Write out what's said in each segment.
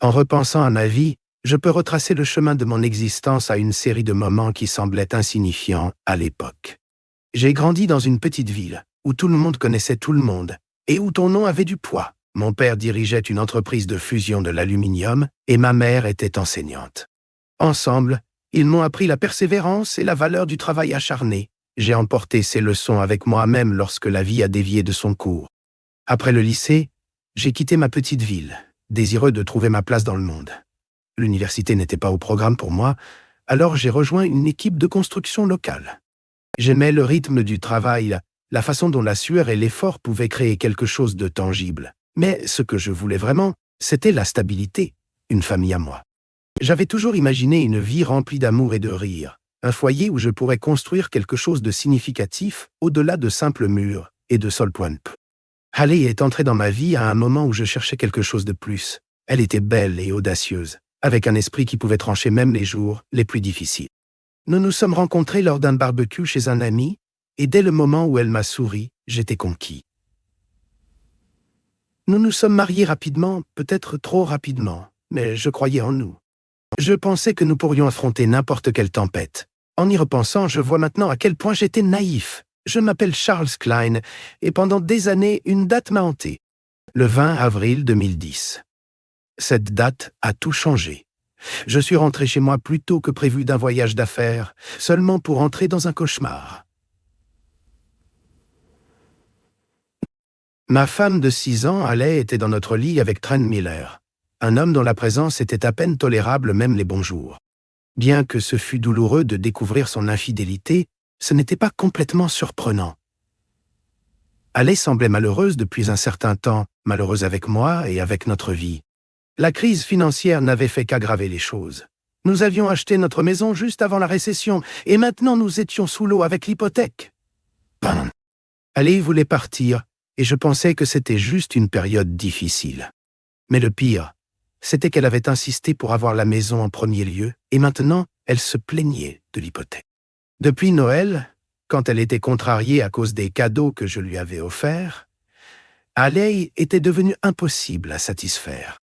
En repensant à ma vie, je peux retracer le chemin de mon existence à une série de moments qui semblaient insignifiants à l'époque. J'ai grandi dans une petite ville, où tout le monde connaissait tout le monde, et où ton nom avait du poids. Mon père dirigeait une entreprise de fusion de l'aluminium, et ma mère était enseignante. Ensemble, ils m'ont appris la persévérance et la valeur du travail acharné. J'ai emporté ces leçons avec moi-même lorsque la vie a dévié de son cours. Après le lycée, j'ai quitté ma petite ville, désireux de trouver ma place dans le monde. L'université n'était pas au programme pour moi, alors j'ai rejoint une équipe de construction locale. J'aimais le rythme du travail, la façon dont la sueur et l'effort pouvaient créer quelque chose de tangible. Mais ce que je voulais vraiment, c'était la stabilité, une famille à moi. J'avais toujours imaginé une vie remplie d'amour et de rire, un foyer où je pourrais construire quelque chose de significatif au-delà de simples murs et de sol point. Haley est entrée dans ma vie à un moment où je cherchais quelque chose de plus. Elle était belle et audacieuse, avec un esprit qui pouvait trancher même les jours les plus difficiles. Nous nous sommes rencontrés lors d'un barbecue chez un ami, et dès le moment où elle m'a souri, j'étais conquis. Nous nous sommes mariés rapidement, peut-être trop rapidement, mais je croyais en nous. Je pensais que nous pourrions affronter n'importe quelle tempête. En y repensant, je vois maintenant à quel point j'étais naïf. Je m'appelle Charles Klein, et pendant des années, une date m'a hanté. Le 20 avril 2010. Cette date a tout changé. Je suis rentré chez moi plus tôt que prévu d'un voyage d'affaires, seulement pour entrer dans un cauchemar. Ma femme de 6 ans, Haley, était dans notre lit avec Trent Miller, un homme dont la présence était à peine tolérable même les bons jours. Bien que ce fût douloureux de découvrir son infidélité, ce n'était pas complètement surprenant. Haley semblait malheureuse depuis un certain temps, malheureuse avec moi et avec notre vie. La crise financière n'avait fait qu'aggraver les choses. Nous avions acheté notre maison juste avant la récession, et maintenant nous étions sous l'eau avec l'hypothèque. Bam. Haley voulait partir, et je pensais que c'était juste une période difficile. Mais le pire, c'était qu'elle avait insisté pour avoir la maison en premier lieu, et maintenant, elle se plaignait de l'hypothèque. Depuis Noël, quand elle était contrariée à cause des cadeaux que je lui avais offerts, Haley était devenue impossible à satisfaire.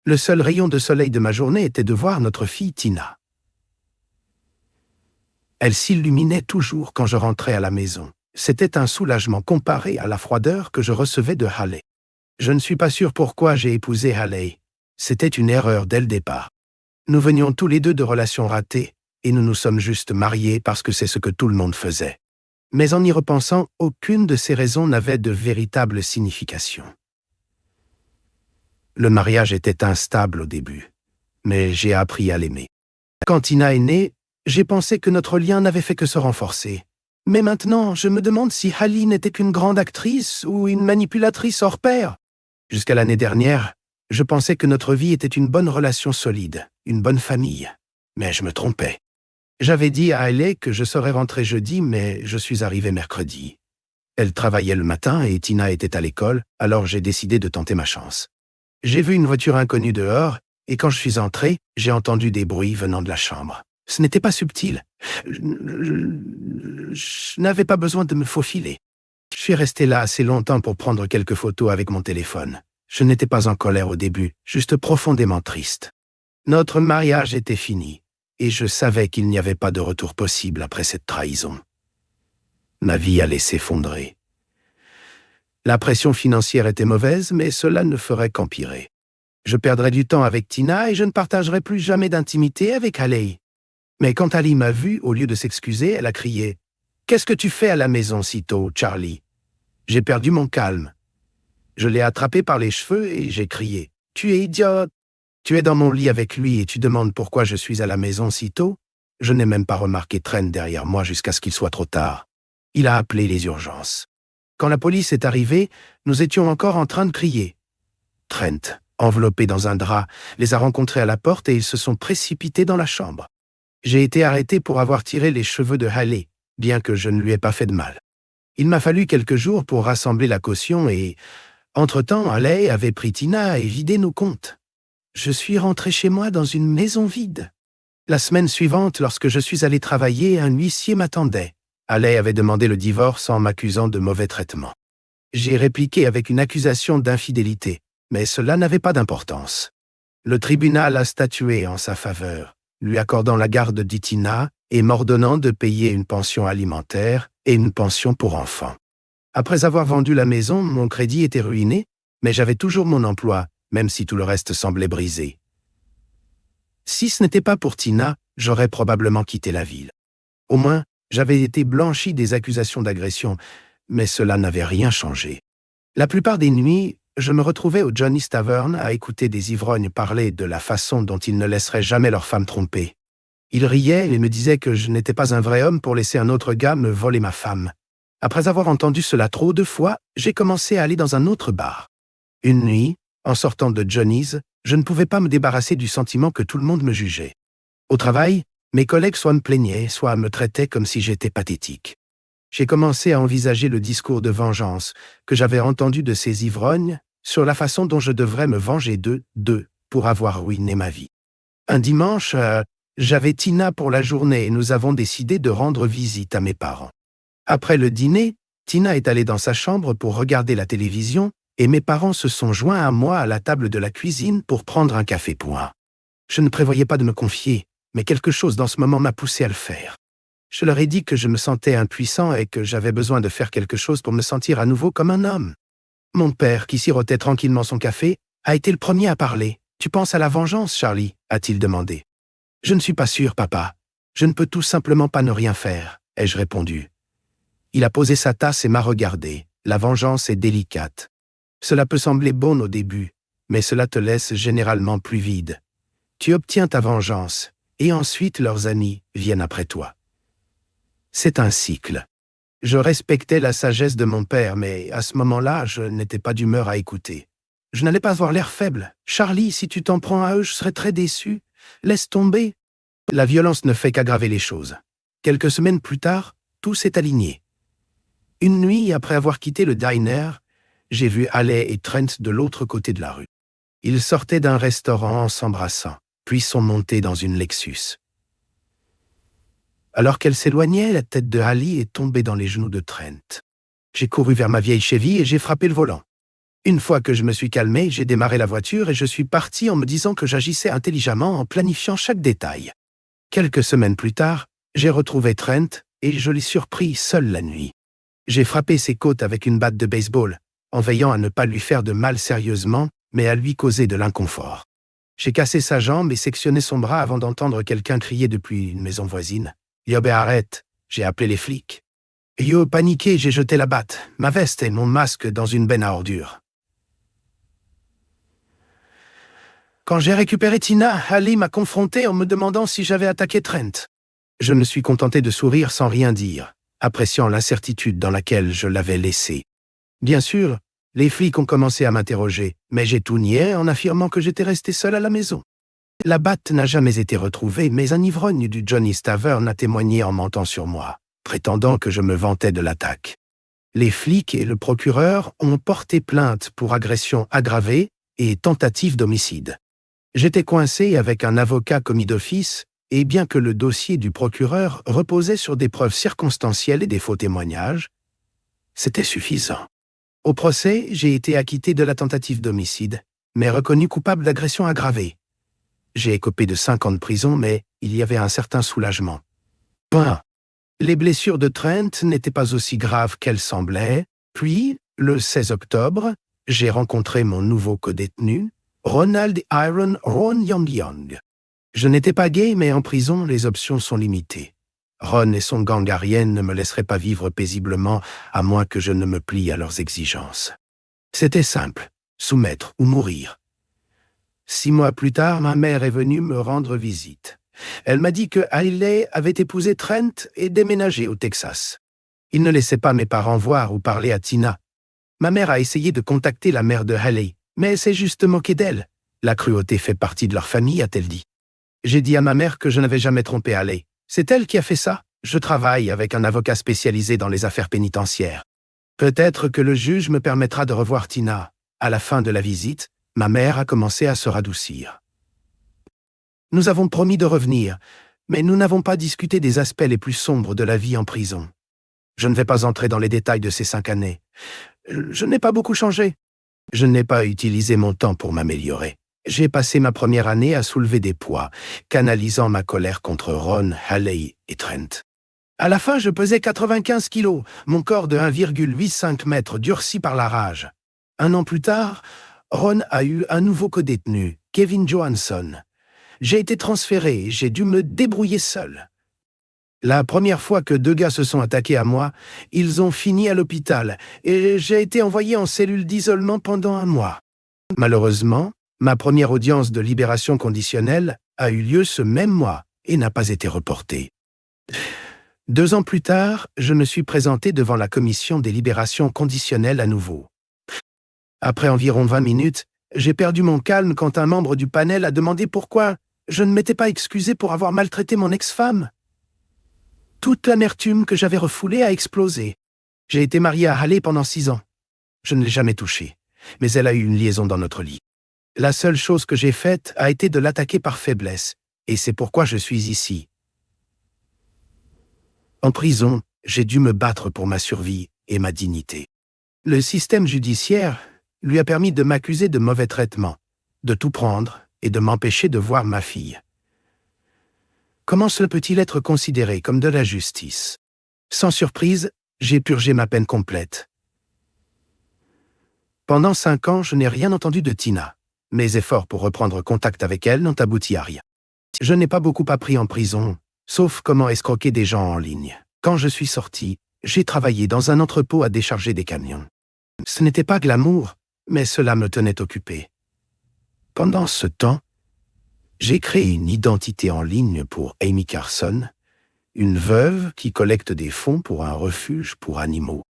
Le seul rayon de soleil de ma journée était de voir notre fille Tina. Elle s'illuminait toujours quand je rentrais à la maison. C'était un soulagement comparé à la froideur que je recevais de Haley. Je ne suis pas sûr pourquoi j'ai épousé Haley. C'était une erreur dès le départ. Nous venions tous les deux de relations ratées, et nous nous sommes juste mariés parce que c'est ce que tout le monde faisait. Mais en y repensant, aucune de ces raisons n'avait de véritable signification. Le mariage était instable au début, mais j'ai appris à l'aimer. Quand Tina est née, j'ai pensé que notre lien n'avait fait que se renforcer. Mais maintenant, je me demande si Haley n'était qu'une grande actrice ou une manipulatrice hors pair. Jusqu'à l'année dernière, je pensais que notre vie était une bonne relation solide, une bonne famille. Mais je me trompais. J'avais dit à Haley que je serais rentré jeudi, mais je suis arrivé mercredi. Elle travaillait le matin et Tina était à l'école, alors j'ai décidé de tenter ma chance. J'ai vu une voiture inconnue dehors, et quand je suis entré, j'ai entendu des bruits venant de la chambre. Ce n'était pas subtil. Je n'avais pas besoin de me faufiler. Je suis resté là assez longtemps pour prendre quelques photos avec mon téléphone. Je n'étais pas en colère au début, juste profondément triste. Notre mariage était fini, et je savais qu'il n'y avait pas de retour possible après cette trahison. Ma vie allait s'effondrer. La pression financière était mauvaise, mais cela ne ferait qu'empirer. Je perdrais du temps avec Tina et je ne partagerais plus jamais d'intimité avec Haley. Mais quand Haley m'a vu, au lieu de s'excuser, elle a crié « Qu'est-ce que tu fais à la maison si tôt, Charlie ?» J'ai perdu mon calme. Je l'ai attrapé par les cheveux et j'ai crié « Tu es idiote! Tu es dans mon lit avec lui et tu demandes pourquoi je suis à la maison si tôt ?» Je n'ai même pas remarqué Trent derrière moi jusqu'à ce qu'il soit trop tard. Il a appelé les urgences. Quand la police est arrivée, nous étions encore en train de crier. Trent, enveloppé dans un drap, les a rencontrés à la porte et ils se sont précipités dans la chambre. J'ai été arrêté pour avoir tiré les cheveux de Haley, bien que je ne lui ai pas fait de mal. Il m'a fallu quelques jours pour rassembler la caution et, entre-temps, Haley avait pris Tina et vidé nos comptes. Je suis rentré chez moi dans une maison vide. La semaine suivante, lorsque je suis allé travailler, un huissier m'attendait. Haley avait demandé le divorce en m'accusant de mauvais traitements. J'ai répliqué avec une accusation d'infidélité, mais cela n'avait pas d'importance. Le tribunal a statué en sa faveur, lui accordant la garde de Tina et m'ordonnant de payer une pension alimentaire et une pension pour enfants. Après avoir vendu la maison, mon crédit était ruiné, mais j'avais toujours mon emploi, même si tout le reste semblait brisé. Si ce n'était pas pour Tina, j'aurais probablement quitté la ville. Au moins, j'avais été blanchi des accusations d'agression, mais cela n'avait rien changé. La plupart des nuits, je me retrouvais au Johnny's Tavern à écouter des ivrognes parler de la façon dont ils ne laisseraient jamais leur femme tromper. Ils riaient et me disaient que je n'étais pas un vrai homme pour laisser un autre gars me voler ma femme. Après avoir entendu cela trop de fois, j'ai commencé à aller dans un autre bar. Une nuit, en sortant de Johnny's, je ne pouvais pas me débarrasser du sentiment que tout le monde me jugeait. Au travail, mes collègues soit me plaignaient, soit me traitaient comme si j'étais pathétique. J'ai commencé à envisager le discours de vengeance que j'avais entendu de ces ivrognes sur la façon dont je devrais me venger d'eux pour avoir ruiné ma vie. Un dimanche, j'avais Tina pour la journée et nous avons décidé de rendre visite à mes parents. Après le dîner, Tina est allée dans sa chambre pour regarder la télévision et mes parents se sont joints à moi à la table de la cuisine pour prendre un café point. Je ne prévoyais pas de me confier, mais quelque chose dans ce moment m'a poussé à le faire. Je leur ai dit que je me sentais impuissant et que j'avais besoin de faire quelque chose pour me sentir à nouveau comme un homme. Mon père, qui sirotait tranquillement son café, a été le premier à parler. « Tu penses à la vengeance, Charlie ?» a-t-il demandé. « Je ne suis pas sûr, papa. Je ne peux tout simplement pas ne rien faire, » ai-je répondu. Il a posé sa tasse et m'a regardé. La vengeance est délicate. Cela peut sembler bon au début, mais cela te laisse généralement plus vide. Tu obtiens ta vengeance, et ensuite leurs amis viennent après toi. C'est un cycle. Je respectais la sagesse de mon père, mais à ce moment-là, je n'étais pas d'humeur à écouter. Je n'allais pas avoir l'air faible. « Charlie, si tu t'en prends à eux, je serais très déçu. Laisse tomber. » La violence ne fait qu'aggraver les choses. Quelques semaines plus tard, tout s'est aligné. Une nuit, après avoir quitté le diner, j'ai vu Haley et Trent de l'autre côté de la rue. Ils sortaient d'un restaurant en s'embrassant, puis sont montés dans une Lexus. Alors qu'elle s'éloignait, la tête de Haley est tombée dans les genoux de Trent. J'ai couru vers ma vieille Chevy et j'ai frappé le volant. Une fois que je me suis calmé, j'ai démarré la voiture et je suis parti en me disant que j'agissais intelligemment en planifiant chaque détail. Quelques semaines plus tard, j'ai retrouvé Trent et je l'ai surpris seul la nuit. J'ai frappé ses côtes avec une batte de baseball, en veillant à ne pas lui faire de mal sérieusement, mais à lui causer de l'inconfort. J'ai cassé sa jambe et sectionné son bras avant d'entendre quelqu'un crier depuis une maison voisine. « Yo, arrête !» J'ai appelé les flics. Yo, paniqué, j'ai jeté la batte, ma veste et mon masque dans une benne à ordures. Quand j'ai récupéré Tina, Haley m'a confronté en me demandant si j'avais attaqué Trent. Je me suis contenté de sourire sans rien dire, appréciant l'incertitude dans laquelle je l'avais laissé. Bien sûr, les flics ont commencé à m'interroger, mais j'ai tout nié en affirmant que j'étais resté seul à la maison. La batte n'a jamais été retrouvée, mais un ivrogne du Johnny's Tavern a témoigné en mentant sur moi, prétendant que je me vantais de l'attaque. Les flics et le procureur ont porté plainte pour agression aggravée et tentative d'homicide. J'étais coincé avec un avocat commis d'office, et bien que le dossier du procureur reposait sur des preuves circonstancielles et des faux témoignages, c'était suffisant. Au procès, j'ai été acquitté de la tentative d'homicide, mais reconnu coupable d'agression aggravée. J'ai écopé de 5 ans de prison, mais il y avait un certain soulagement. Les blessures de Trent n'étaient pas aussi graves qu'elles semblaient, puis, le 16 octobre, j'ai rencontré mon nouveau codétenu, Ronald Iron Ron Young. Je n'étais pas gay, mais en prison, les options sont limitées. Ron et son gang Arien ne me laisseraient pas vivre paisiblement, à moins que je ne me plie à leurs exigences. C'était simple, soumettre ou mourir. 6 mois plus tard, ma mère est venue me rendre visite. Elle m'a dit que Haley avait épousé Trent et déménagé au Texas. Il ne laissait pas mes parents voir ou parler à Tina. Ma mère a essayé de contacter la mère de Haley, mais s'est juste moquée d'elle. La cruauté fait partie de leur famille, a-t-elle dit. J'ai dit à ma mère que je n'avais jamais trompé Haley. C'est elle qui a fait ça. Je travaille avec un avocat spécialisé dans les affaires pénitentiaires. Peut-être que le juge me permettra de revoir Tina. À la fin de la visite, ma mère a commencé à se radoucir. Nous avons promis de revenir, mais nous n'avons pas discuté des aspects les plus sombres de la vie en prison. Je ne vais pas entrer dans les détails de ces 5 années. Je n'ai pas beaucoup changé. Je n'ai pas utilisé mon temps pour m'améliorer. J'ai passé ma première année à soulever des poids, canalisant ma colère contre Ron, Haley et Trent. À la fin, je pesais 95 kilos, mon corps de 1,85 mètres durci par la rage. 1 an plus tard, Ron a eu un nouveau codétenu, Kevin Johansson. J'ai été transféré et j'ai dû me débrouiller seul. La première fois que 2 gars se sont attaqués à moi, ils ont fini à l'hôpital et j'ai été envoyé en cellule d'isolement pendant 1 mois. Malheureusement, ma première audience de libération conditionnelle a eu lieu ce même mois et n'a pas été reportée. 2 ans plus tard, je me suis présenté devant la commission des libérations conditionnelles à nouveau. Après environ 20 minutes, j'ai perdu mon calme quand un membre du panel a demandé pourquoi je ne m'étais pas excusé pour avoir maltraité mon ex-femme. Toute l'amertume que j'avais refoulée a explosé. J'ai été marié à Haley pendant 6 ans. Je ne l'ai jamais touchée, mais elle a eu une liaison dans notre lit. La seule chose que j'ai faite a été de l'attaquer par faiblesse, et c'est pourquoi je suis ici. En prison, j'ai dû me battre pour ma survie et ma dignité. Le système judiciaire lui a permis de m'accuser de mauvais traitements, de tout prendre et de m'empêcher de voir ma fille. Comment cela peut-il être considéré comme de la justice? Sans surprise, j'ai purgé ma peine complète. Pendant 5 ans, je n'ai rien entendu de Tina. Mes efforts pour reprendre contact avec elle n'ont abouti à rien. Je n'ai pas beaucoup appris en prison, sauf comment escroquer des gens en ligne. Quand je suis sorti, j'ai travaillé dans un entrepôt à décharger des camions. Ce n'était pas glamour, mais cela me tenait occupé. Pendant ce temps, j'ai créé une identité en ligne pour Amy Carson, une veuve qui collecte des fonds pour un refuge pour animaux.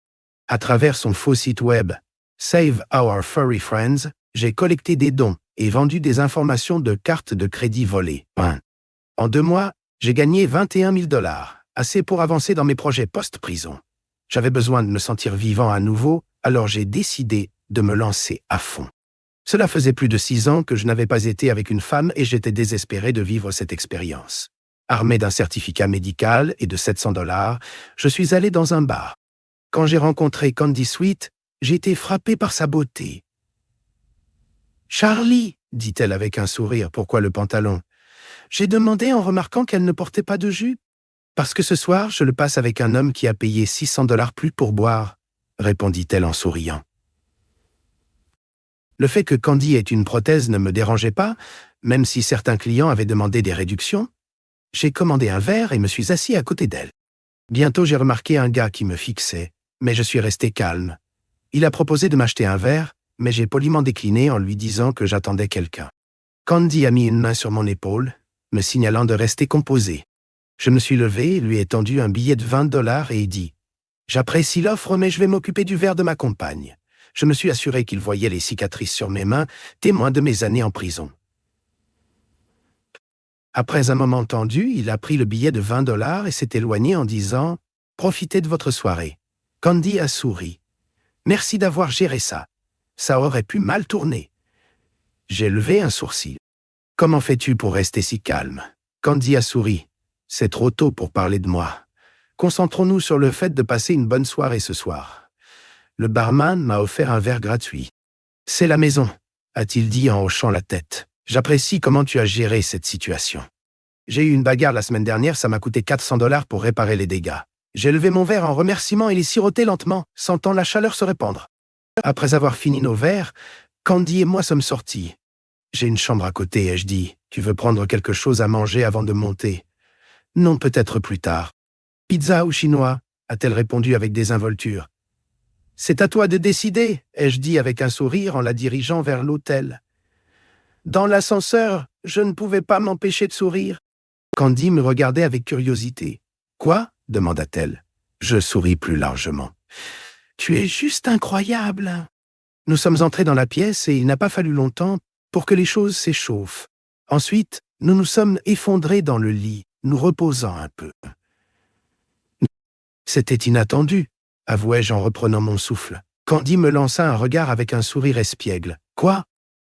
À travers son faux site web Save Our Furry Friends, j'ai collecté des dons et vendu des informations de cartes de crédit volées. En 2 mois, j'ai gagné 21 000 $, assez pour avancer dans mes projets post-prison. J'avais besoin de me sentir vivant à nouveau, alors j'ai décidé de me lancer à fond. Cela faisait plus de 6 ans que je n'avais pas été avec une femme et j'étais désespéré de vivre cette expérience. Armé d'un certificat médical et de 700 $, je suis allé dans un bar. Quand j'ai rencontré Candy Sweet, j'ai été frappé par sa beauté. « Charlie, dit-elle avec un sourire, pourquoi le pantalon? J'ai demandé en remarquant qu'elle ne portait pas de jupe. Parce que ce soir, je le passe avec un homme qui a payé 600 $ plus pour boire, répondit-elle en souriant. Le fait que Candy ait une prothèse ne me dérangeait pas, même si certains clients avaient demandé des réductions. J'ai commandé un verre et me suis assis à côté d'elle. Bientôt, j'ai remarqué un gars qui me fixait, mais je suis resté calme. Il a proposé de m'acheter un verre, mais j'ai poliment décliné en lui disant que j'attendais quelqu'un. Candy a mis une main sur mon épaule, me signalant de rester composé. Je me suis levé et lui ai tendu un billet de 20 $ et dit « J'apprécie l'offre, mais je vais m'occuper du verre de ma compagne. » Je me suis assuré qu'il voyait les cicatrices sur mes mains, témoins de mes années en prison. Après un moment tendu, il a pris le billet de 20 $ et s'est éloigné en disant « Profitez de votre soirée. » Candy a souri. « Merci d'avoir géré ça. Ça aurait pu mal tourner. » J'ai levé un sourcil. « Comment fais-tu pour rester si calme ?» Candy a souri. « C'est trop tôt pour parler de moi. Concentrons-nous sur le fait de passer une bonne soirée ce soir. » Le barman m'a offert un verre gratuit. « C'est la maison, » a-t-il dit en hochant la tête. « J'apprécie comment tu as géré cette situation. J'ai eu une bagarre la semaine dernière, ça m'a coûté 400 $ pour réparer les dégâts. J'ai levé mon verre en remerciement et les siroté lentement, sentant la chaleur se répandre. Après avoir fini nos verres, Candy et moi sommes sortis. J'ai une chambre à côté et je dis « Tu veux prendre quelque chose à manger avant de monter ?»« Non, peut-être plus tard. »« Pizza ou chinois ?» a-t-elle répondu avec désinvolture. « C'est à toi de décider, » ai-je dit avec un sourire en la dirigeant vers l'hôtel. Dans l'ascenseur, je ne pouvais pas m'empêcher de sourire. Candy me regardait avec curiosité. « Quoi ?» demanda-t-elle. Je souris plus largement. « Tu es juste incroyable !» Nous sommes entrés dans la pièce et il n'a pas fallu longtemps pour que les choses s'échauffent. Ensuite, nous nous sommes effondrés dans le lit, nous reposant un peu. C'était inattendu, avouai-je en reprenant mon souffle. Candy me lança un regard avec un sourire espiègle. « Quoi ?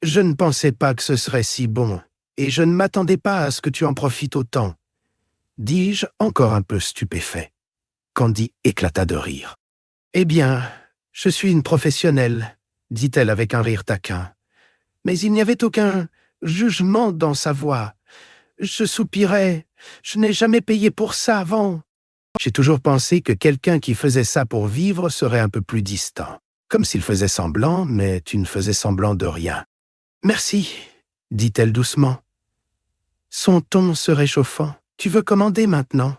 Je ne pensais pas que ce serait si bon, et je ne m'attendais pas à ce que tu en profites autant. » dis-je, encore un peu stupéfait. Candy éclata de rire. « Eh bien, je suis une professionnelle, dit-elle avec un rire taquin. Mais il n'y avait aucun jugement dans sa voix. Je soupirais. Je n'ai jamais payé pour ça avant. J'ai toujours pensé que quelqu'un qui faisait ça pour vivre serait un peu plus distant. Comme s'il faisait semblant, mais tu ne faisais semblant de rien. Merci, dit-elle doucement. Son ton se réchauffant. Tu veux commander maintenant?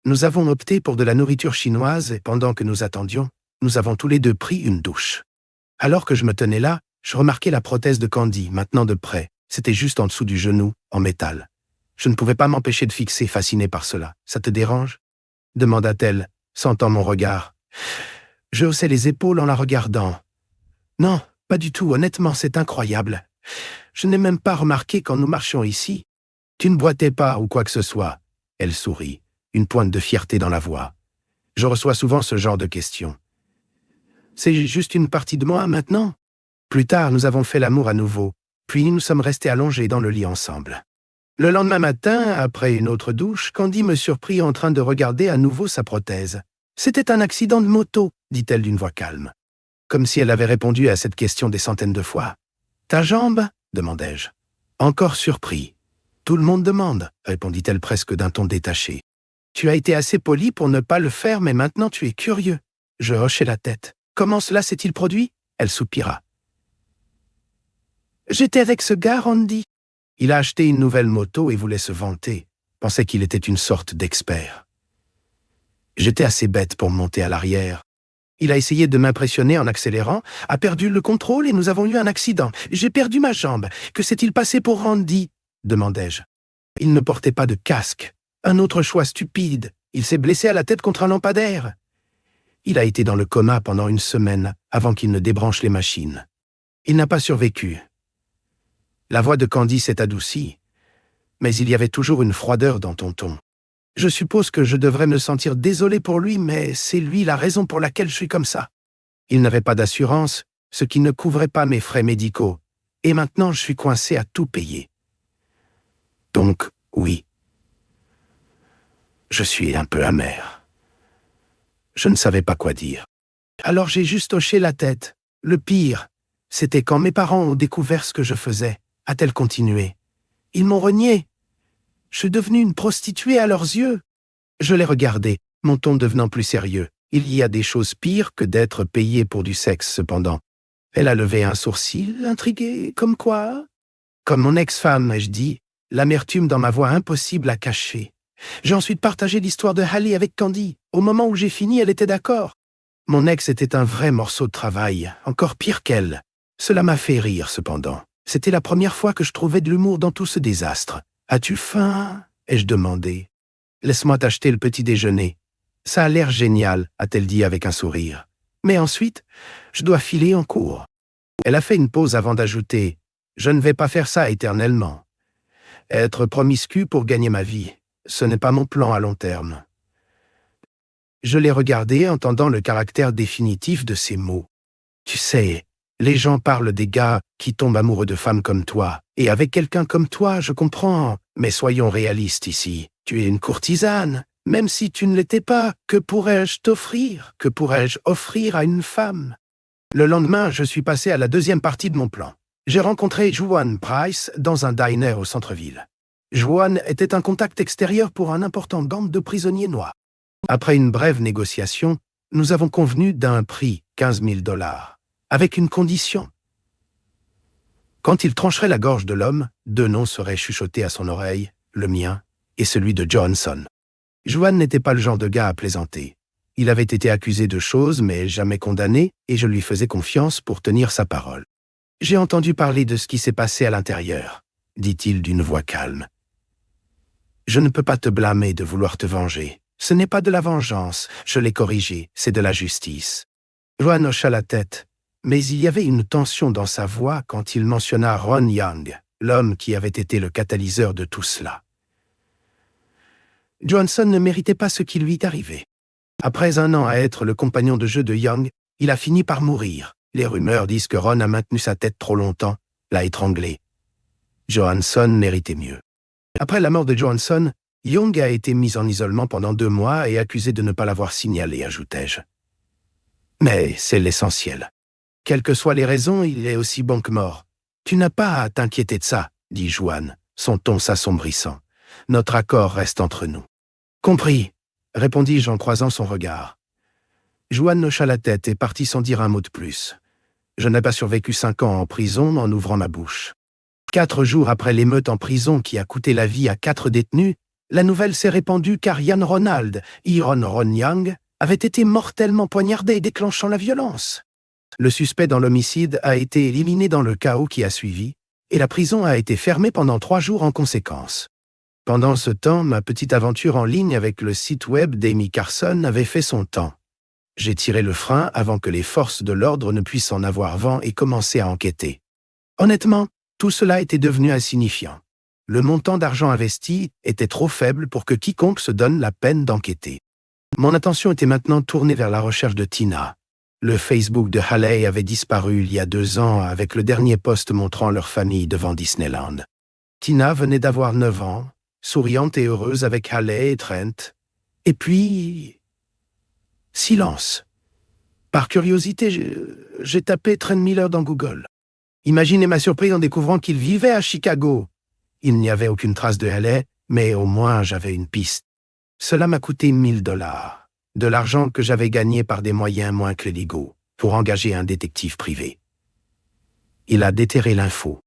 Nous avons opté pour de la nourriture chinoise et pendant que nous attendions, nous avons tous les deux pris une douche. Alors que je me tenais là, je remarquai la prothèse de Candy, maintenant de près. C'était juste en dessous du genou, en métal. Je ne pouvais pas m'empêcher de fixer, fasciné par cela. Ça te dérange? Demanda-t-elle, sentant mon regard. Je haussai les épaules en la regardant. Non, pas du tout, honnêtement, c'est incroyable. Je n'ai même pas remarqué quand nous marchions ici. Tu ne boitais pas ou quoi que ce soit. Elle sourit, une pointe de fierté dans la voix. Je reçois souvent ce genre de questions. C'est juste une partie de moi maintenant. Plus tard, nous avons fait l'amour à nouveau, puis nous sommes restés allongés dans le lit ensemble. Le lendemain matin, après une autre douche, Candy me surprit en train de regarder à nouveau sa prothèse. « C'était un accident de moto », dit-elle d'une voix calme. Comme si elle avait répondu à cette question des centaines de fois. « Ta jambe ?» demandai-je. Encore surpris. « Tout le monde demande », répondit-elle presque d'un ton détaché. « Tu as été assez poli pour ne pas le faire, mais maintenant tu es curieux. » Je hochai la tête. « Comment cela s'est-il produit ?» Elle soupira. « J'étais avec ce gars, Randy. Il a acheté une nouvelle moto et voulait se vanter. Pensait qu'il était une sorte d'expert. J'étais assez bête pour monter à l'arrière. Il a essayé de m'impressionner en accélérant, a perdu le contrôle et nous avons eu un accident. J'ai perdu ma jambe. Que s'est-il passé pour Randy ?» demandai-je. Il ne portait pas de casque. Un autre choix stupide. Il s'est blessé à la tête contre un lampadaire. Il a été dans le coma pendant une semaine avant qu'il ne débranche les machines. Il n'a pas survécu. La voix de Candy s'est adoucie, mais il y avait toujours une froideur dans ton ton. Je suppose que je devrais me sentir désolé pour lui, mais c'est lui la raison pour laquelle je suis comme ça. Il n'avait pas d'assurance, ce qui ne couvrait pas mes frais médicaux, et maintenant je suis coincé à tout payer. Donc, oui. Je suis un peu amer. Je ne savais pas quoi dire. Alors j'ai juste hoché la tête. Le pire, c'était quand mes parents ont découvert ce que je faisais, a-t-elle continué. Ils m'ont renié. Je suis devenue une prostituée à leurs yeux. Je les regardais, mon ton devenant plus sérieux. Il y a des choses pires que d'être payé pour du sexe, cependant. Elle a levé un sourcil, intriguée, comme quoi? Comme mon ex-femme, ai-je dit, l'amertume dans ma voix impossible à cacher. J'ai ensuite partagé l'histoire de Hallie avec Candy. Au moment où j'ai fini, elle était d'accord. Mon ex était un vrai morceau de travail, encore pire qu'elle. Cela m'a fait rire, cependant. C'était la première fois que je trouvais de l'humour dans tout ce désastre. « As-tu faim ?» ai-je demandé. « Laisse-moi t'acheter le petit déjeuner. »« Ça a l'air génial », a-t-elle dit avec un sourire. « Mais ensuite, je dois filer en cours. » Elle a fait une pause avant d'ajouter « Je ne vais pas faire ça éternellement. Être promiscu pour gagner ma vie, ce n'est pas mon plan à long terme. » Je l'ai regardé, entendant le caractère définitif de ces mots. « Tu sais, les gens parlent des gars qui tombent amoureux de femmes comme toi. Et avec quelqu'un comme toi, je comprends. Mais soyons réalistes ici. Tu es une courtisane. Même si tu ne l'étais pas, que pourrais-je t'offrir? Que pourrais-je offrir à une femme? » Le lendemain, je suis passé à la deuxième partie de mon plan. J'ai rencontré Juan Price dans un diner au centre-ville. Juan était un contact extérieur pour un important gang de prisonniers noirs. Après une brève négociation, nous avons convenu d'un prix, 15 000 $, avec une condition. Quand il trancherait la gorge de l'homme, 2 noms seraient chuchotés à son oreille, le mien et celui de Johansson. Juan n'était pas le genre de gars à plaisanter. Il avait été accusé de choses, mais jamais condamné, et je lui faisais confiance pour tenir sa parole. « J'ai entendu parler de ce qui s'est passé à l'intérieur, » dit-il d'une voix calme. « Je ne peux pas te blâmer de vouloir te venger. Ce n'est pas de la vengeance, je l'ai corrigé, c'est de la justice. » Juan hocha la tête, mais il y avait une tension dans sa voix quand il mentionna Ron Young, l'homme qui avait été le catalyseur de tout cela. Johansson ne méritait pas ce qui lui est arrivé. Après 1 an à être le compagnon de jeu de Young, il a fini par mourir. Les rumeurs disent que Ron a maintenu sa tête trop longtemps, l'a étranglé. Johansson méritait mieux. Après la mort de Johansson, Young a été mis en isolement pendant 2 mois et accusé de ne pas l'avoir signalé, ajoutai-je. Mais c'est l'essentiel. Quelles que soient les raisons, il est aussi bon que mort. Tu n'as pas à t'inquiéter de ça, dit Juan, son ton s'assombrissant. Notre accord reste entre nous. Compris, répondis-je en croisant son regard. Juan hocha la tête et partit sans dire un mot de plus. Je n'ai pas survécu 5 ans en prison en ouvrant ma bouche. 4 jours après l'émeute en prison qui a coûté la vie à 4 détenus, la nouvelle s'est répandue car Ian Ronald, Iron Ron Young, avait été mortellement poignardé déclenchant la violence. Le suspect dans l'homicide a été éliminé dans le chaos qui a suivi, et la prison a été fermée pendant 3 jours en conséquence. Pendant ce temps, ma petite aventure en ligne avec le site web d'Amy Carson avait fait son temps. J'ai tiré le frein avant que les forces de l'ordre ne puissent en avoir vent et commencer à enquêter. Honnêtement, tout cela était devenu insignifiant. Le montant d'argent investi était trop faible pour que quiconque se donne la peine d'enquêter. Mon attention était maintenant tournée vers la recherche de Tina. Le Facebook de Haley avait disparu il y a 2 ans avec le dernier post montrant leur famille devant Disneyland. Tina venait d'avoir 9 ans, souriante et heureuse avec Haley et Trent. Et puis... silence. Par curiosité, j'ai tapé Trent Miller dans Google. Imaginez ma surprise en découvrant qu'il vivait à Chicago. Il n'y avait aucune trace de Haley, mais au moins j'avais une piste. Cela m'a coûté $1000, de l'argent que j'avais gagné par des moyens moins que légaux, pour engager un détective privé. Il a déterré l'info.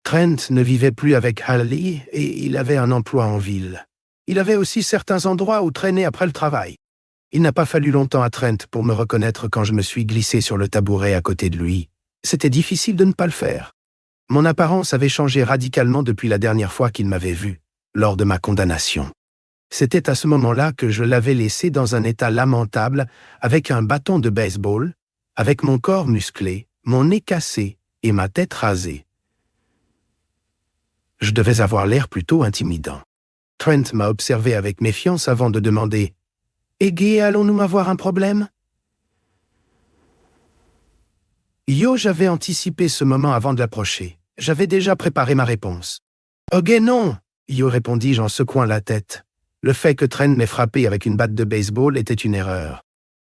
Trent ne vivait plus avec Haley et il avait un emploi en ville. Il avait aussi certains endroits où traîner après le travail. Il n'a pas fallu longtemps à Trent pour me reconnaître quand je me suis glissé sur le tabouret à côté de lui. C'était difficile de ne pas le faire. Mon apparence avait changé radicalement depuis la dernière fois qu'il m'avait vu, lors de ma condamnation. C'était à ce moment-là que je l'avais laissé dans un état lamentable, avec un bâton de baseball, avec mon corps musclé, mon nez cassé et ma tête rasée. Je devais avoir l'air plutôt intimidant. Trent m'a observé avec méfiance avant de demander « Eggy, allons-nous avoir un problème ?» Yo, j'avais anticipé ce moment avant de l'approcher. J'avais déjà préparé ma réponse. « Ok, non !» Yo répondis-je en secouant la tête. Le fait que Trent m'ait frappé avec une batte de baseball était une erreur.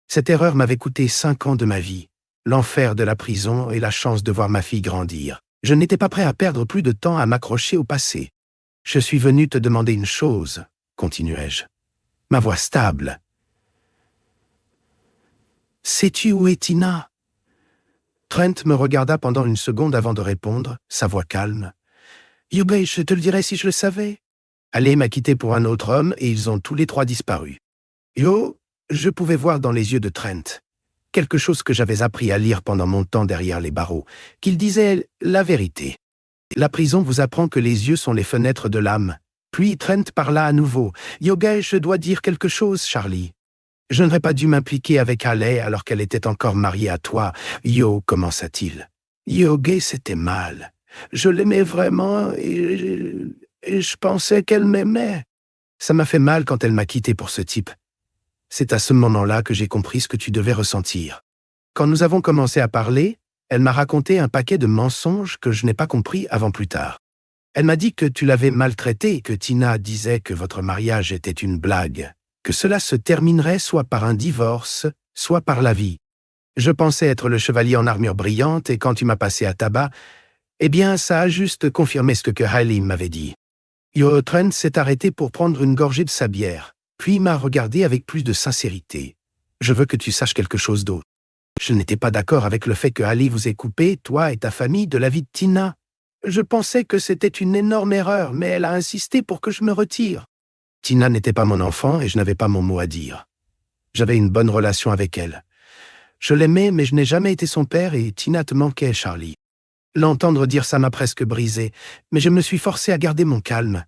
Cette erreur m'avait coûté 5 ans de ma vie, l'enfer de la prison et la chance de voir ma fille grandir. Je n'étais pas prêt à perdre plus de temps à m'accrocher au passé. « Je suis venu te demander une chose, » continuai-je. Ma voix stable. « Sais-tu où est Tina ?» Trent me regarda pendant une seconde avant de répondre, sa voix calme. « Youbei, je te le dirais si je le savais. » Haley m'a quitté pour un autre homme et ils ont tous les 3 disparu. Yo, je pouvais voir dans les yeux de Trent quelque chose que j'avais appris à lire pendant mon temps derrière les barreaux, qu'il disait la vérité. La prison vous apprend que les yeux sont les fenêtres de l'âme. Puis Trent parla à nouveau. Yoga, je dois dire quelque chose, Charlie. Je n'aurais pas dû m'impliquer avec Haley alors qu'elle était encore mariée à toi. Yo, commença-t-il. Yoga, c'était mal. Je l'aimais vraiment et je pensais qu'elle m'aimait. Ça m'a fait mal quand elle m'a quitté pour ce type. C'est à ce moment-là que j'ai compris ce que tu devais ressentir. Quand nous avons commencé à parler, elle m'a raconté un paquet de mensonges que je n'ai pas compris avant plus tard. Elle m'a dit que tu l'avais maltraité et que Tina disait que votre mariage était une blague, que cela se terminerait soit par un divorce, soit par la vie. Je pensais être le chevalier en armure brillante et quand tu m'as passé à tabac, eh bien, ça a juste confirmé ce que Haley m'avait dit. Yo, Trent s'est arrêté pour prendre une gorgée de sa bière, puis m'a regardé avec plus de sincérité. Je veux que tu saches quelque chose d'autre. Je n'étais pas d'accord avec le fait que Haley vous ait coupé, toi et ta famille, de la vie de Tina. Je pensais que c'était une énorme erreur, mais elle a insisté pour que je me retire. Tina n'était pas mon enfant et je n'avais pas mon mot à dire. J'avais une bonne relation avec elle. Je l'aimais, mais je n'ai jamais été son père et Tina te manquait, Charlie. L'entendre dire ça m'a presque brisé, mais je me suis forcé à garder mon calme.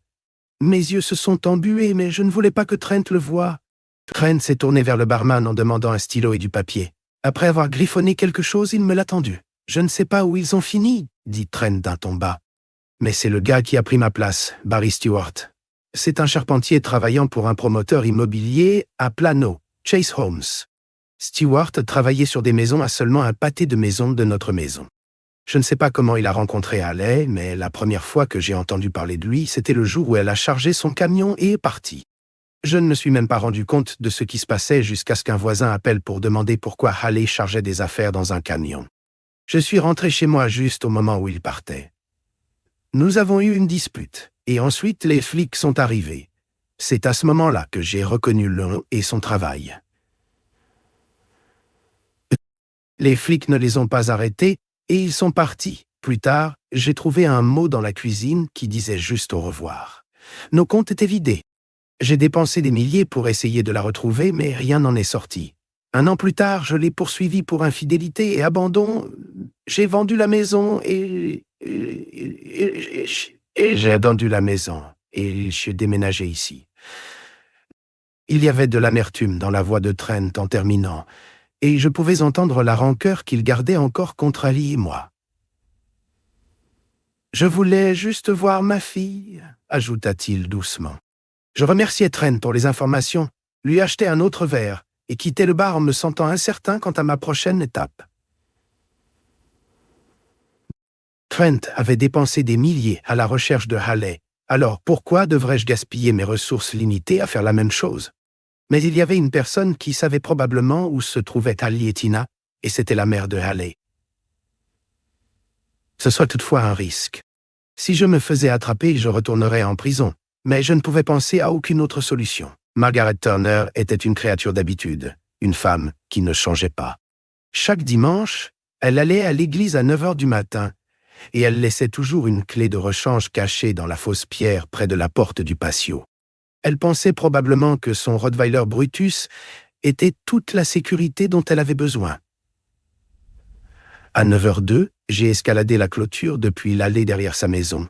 Mes yeux se sont embués, mais je ne voulais pas que Trent le voie. Trent s'est tourné vers le barman en demandant un stylo et du papier. Après avoir griffonné quelque chose, il me l'a tendu. « Je ne sais pas où ils ont fini », dit Trent d'un ton bas. « Mais c'est le gars qui a pris ma place, Barry Stewart. C'est un charpentier travaillant pour un promoteur immobilier à Plano, Chase Holmes. Stewart travaillait sur des maisons à seulement un pâté de maisons de notre maison. Je ne sais pas comment il a rencontré Haley, mais la première fois que j'ai entendu parler de lui, c'était le jour où elle a chargé son camion et est partie. Je ne me suis même pas rendu compte de ce qui se passait jusqu'à ce qu'un voisin appelle pour demander pourquoi Haley chargeait des affaires dans un camion. Je suis rentré chez moi juste au moment où il partait. Nous avons eu une dispute, et ensuite les flics sont arrivés. C'est à ce moment-là que j'ai reconnu Lon et son travail. Les flics ne les ont pas arrêtés, et ils sont partis. Plus tard, j'ai trouvé un mot dans la cuisine qui disait juste au revoir. Nos comptes étaient vidés. J'ai dépensé des milliers pour essayer de la retrouver, mais rien n'en est sorti. 1 an plus tard, je l'ai poursuivie pour infidélité et abandon. J'ai vendu la maison et j'ai vendu la maison et je suis déménagé ici. Il y avait de l'amertume dans la voix de Trent en terminant, et je pouvais entendre la rancœur qu'il gardait encore contre Ali et moi. « Je voulais juste voir ma fille », ajouta-t-il doucement. Je remerciais Trent pour les informations, lui achetai un autre verre et quittai le bar en me sentant incertain quant à ma prochaine étape. Trent avait dépensé des milliers à la recherche de Haley, alors pourquoi devrais-je gaspiller mes ressources limitées à faire la même chose? Mais il y avait une personne qui savait probablement où se trouvaient Ali et Tina, et c'était la mère de Haley. Ce soit toutefois un risque. Si je me faisais attraper, je retournerais en prison. Mais je ne pouvais penser à aucune autre solution. Margaret Turner était une créature d'habitude, une femme qui ne changeait pas. Chaque dimanche, elle allait à l'église à 9 heures du matin, et elle laissait toujours une clé de rechange cachée dans la fausse pierre près de la porte du patio. Elle pensait probablement que son Rottweiler Brutus était toute la sécurité dont elle avait besoin. À 9h02, j'ai escaladé la clôture depuis l'allée derrière sa maison.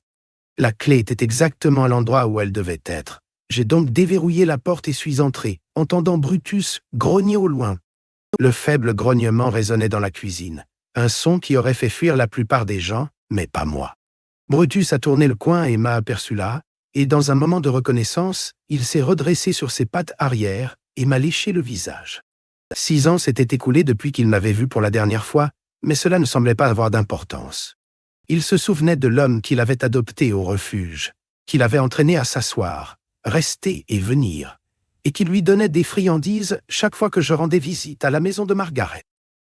La clé était exactement à l'endroit où elle devait être. J'ai donc déverrouillé la porte et suis entré, entendant Brutus grogner au loin. Le faible grognement résonnait dans la cuisine, un son qui aurait fait fuir la plupart des gens, mais pas moi. Brutus a tourné le coin et m'a aperçu là, et dans un moment de reconnaissance, il s'est redressé sur ses pattes arrière et m'a léché le visage. 6 ans s'étaient écoulés depuis qu'il m'avait vu pour la dernière fois, mais cela ne semblait pas avoir d'importance. Il se souvenait de l'homme qu'il avait adopté au refuge, qu'il avait entraîné à s'asseoir, rester et venir, et qui lui donnait des friandises chaque fois que je rendais visite à la maison de Margaret.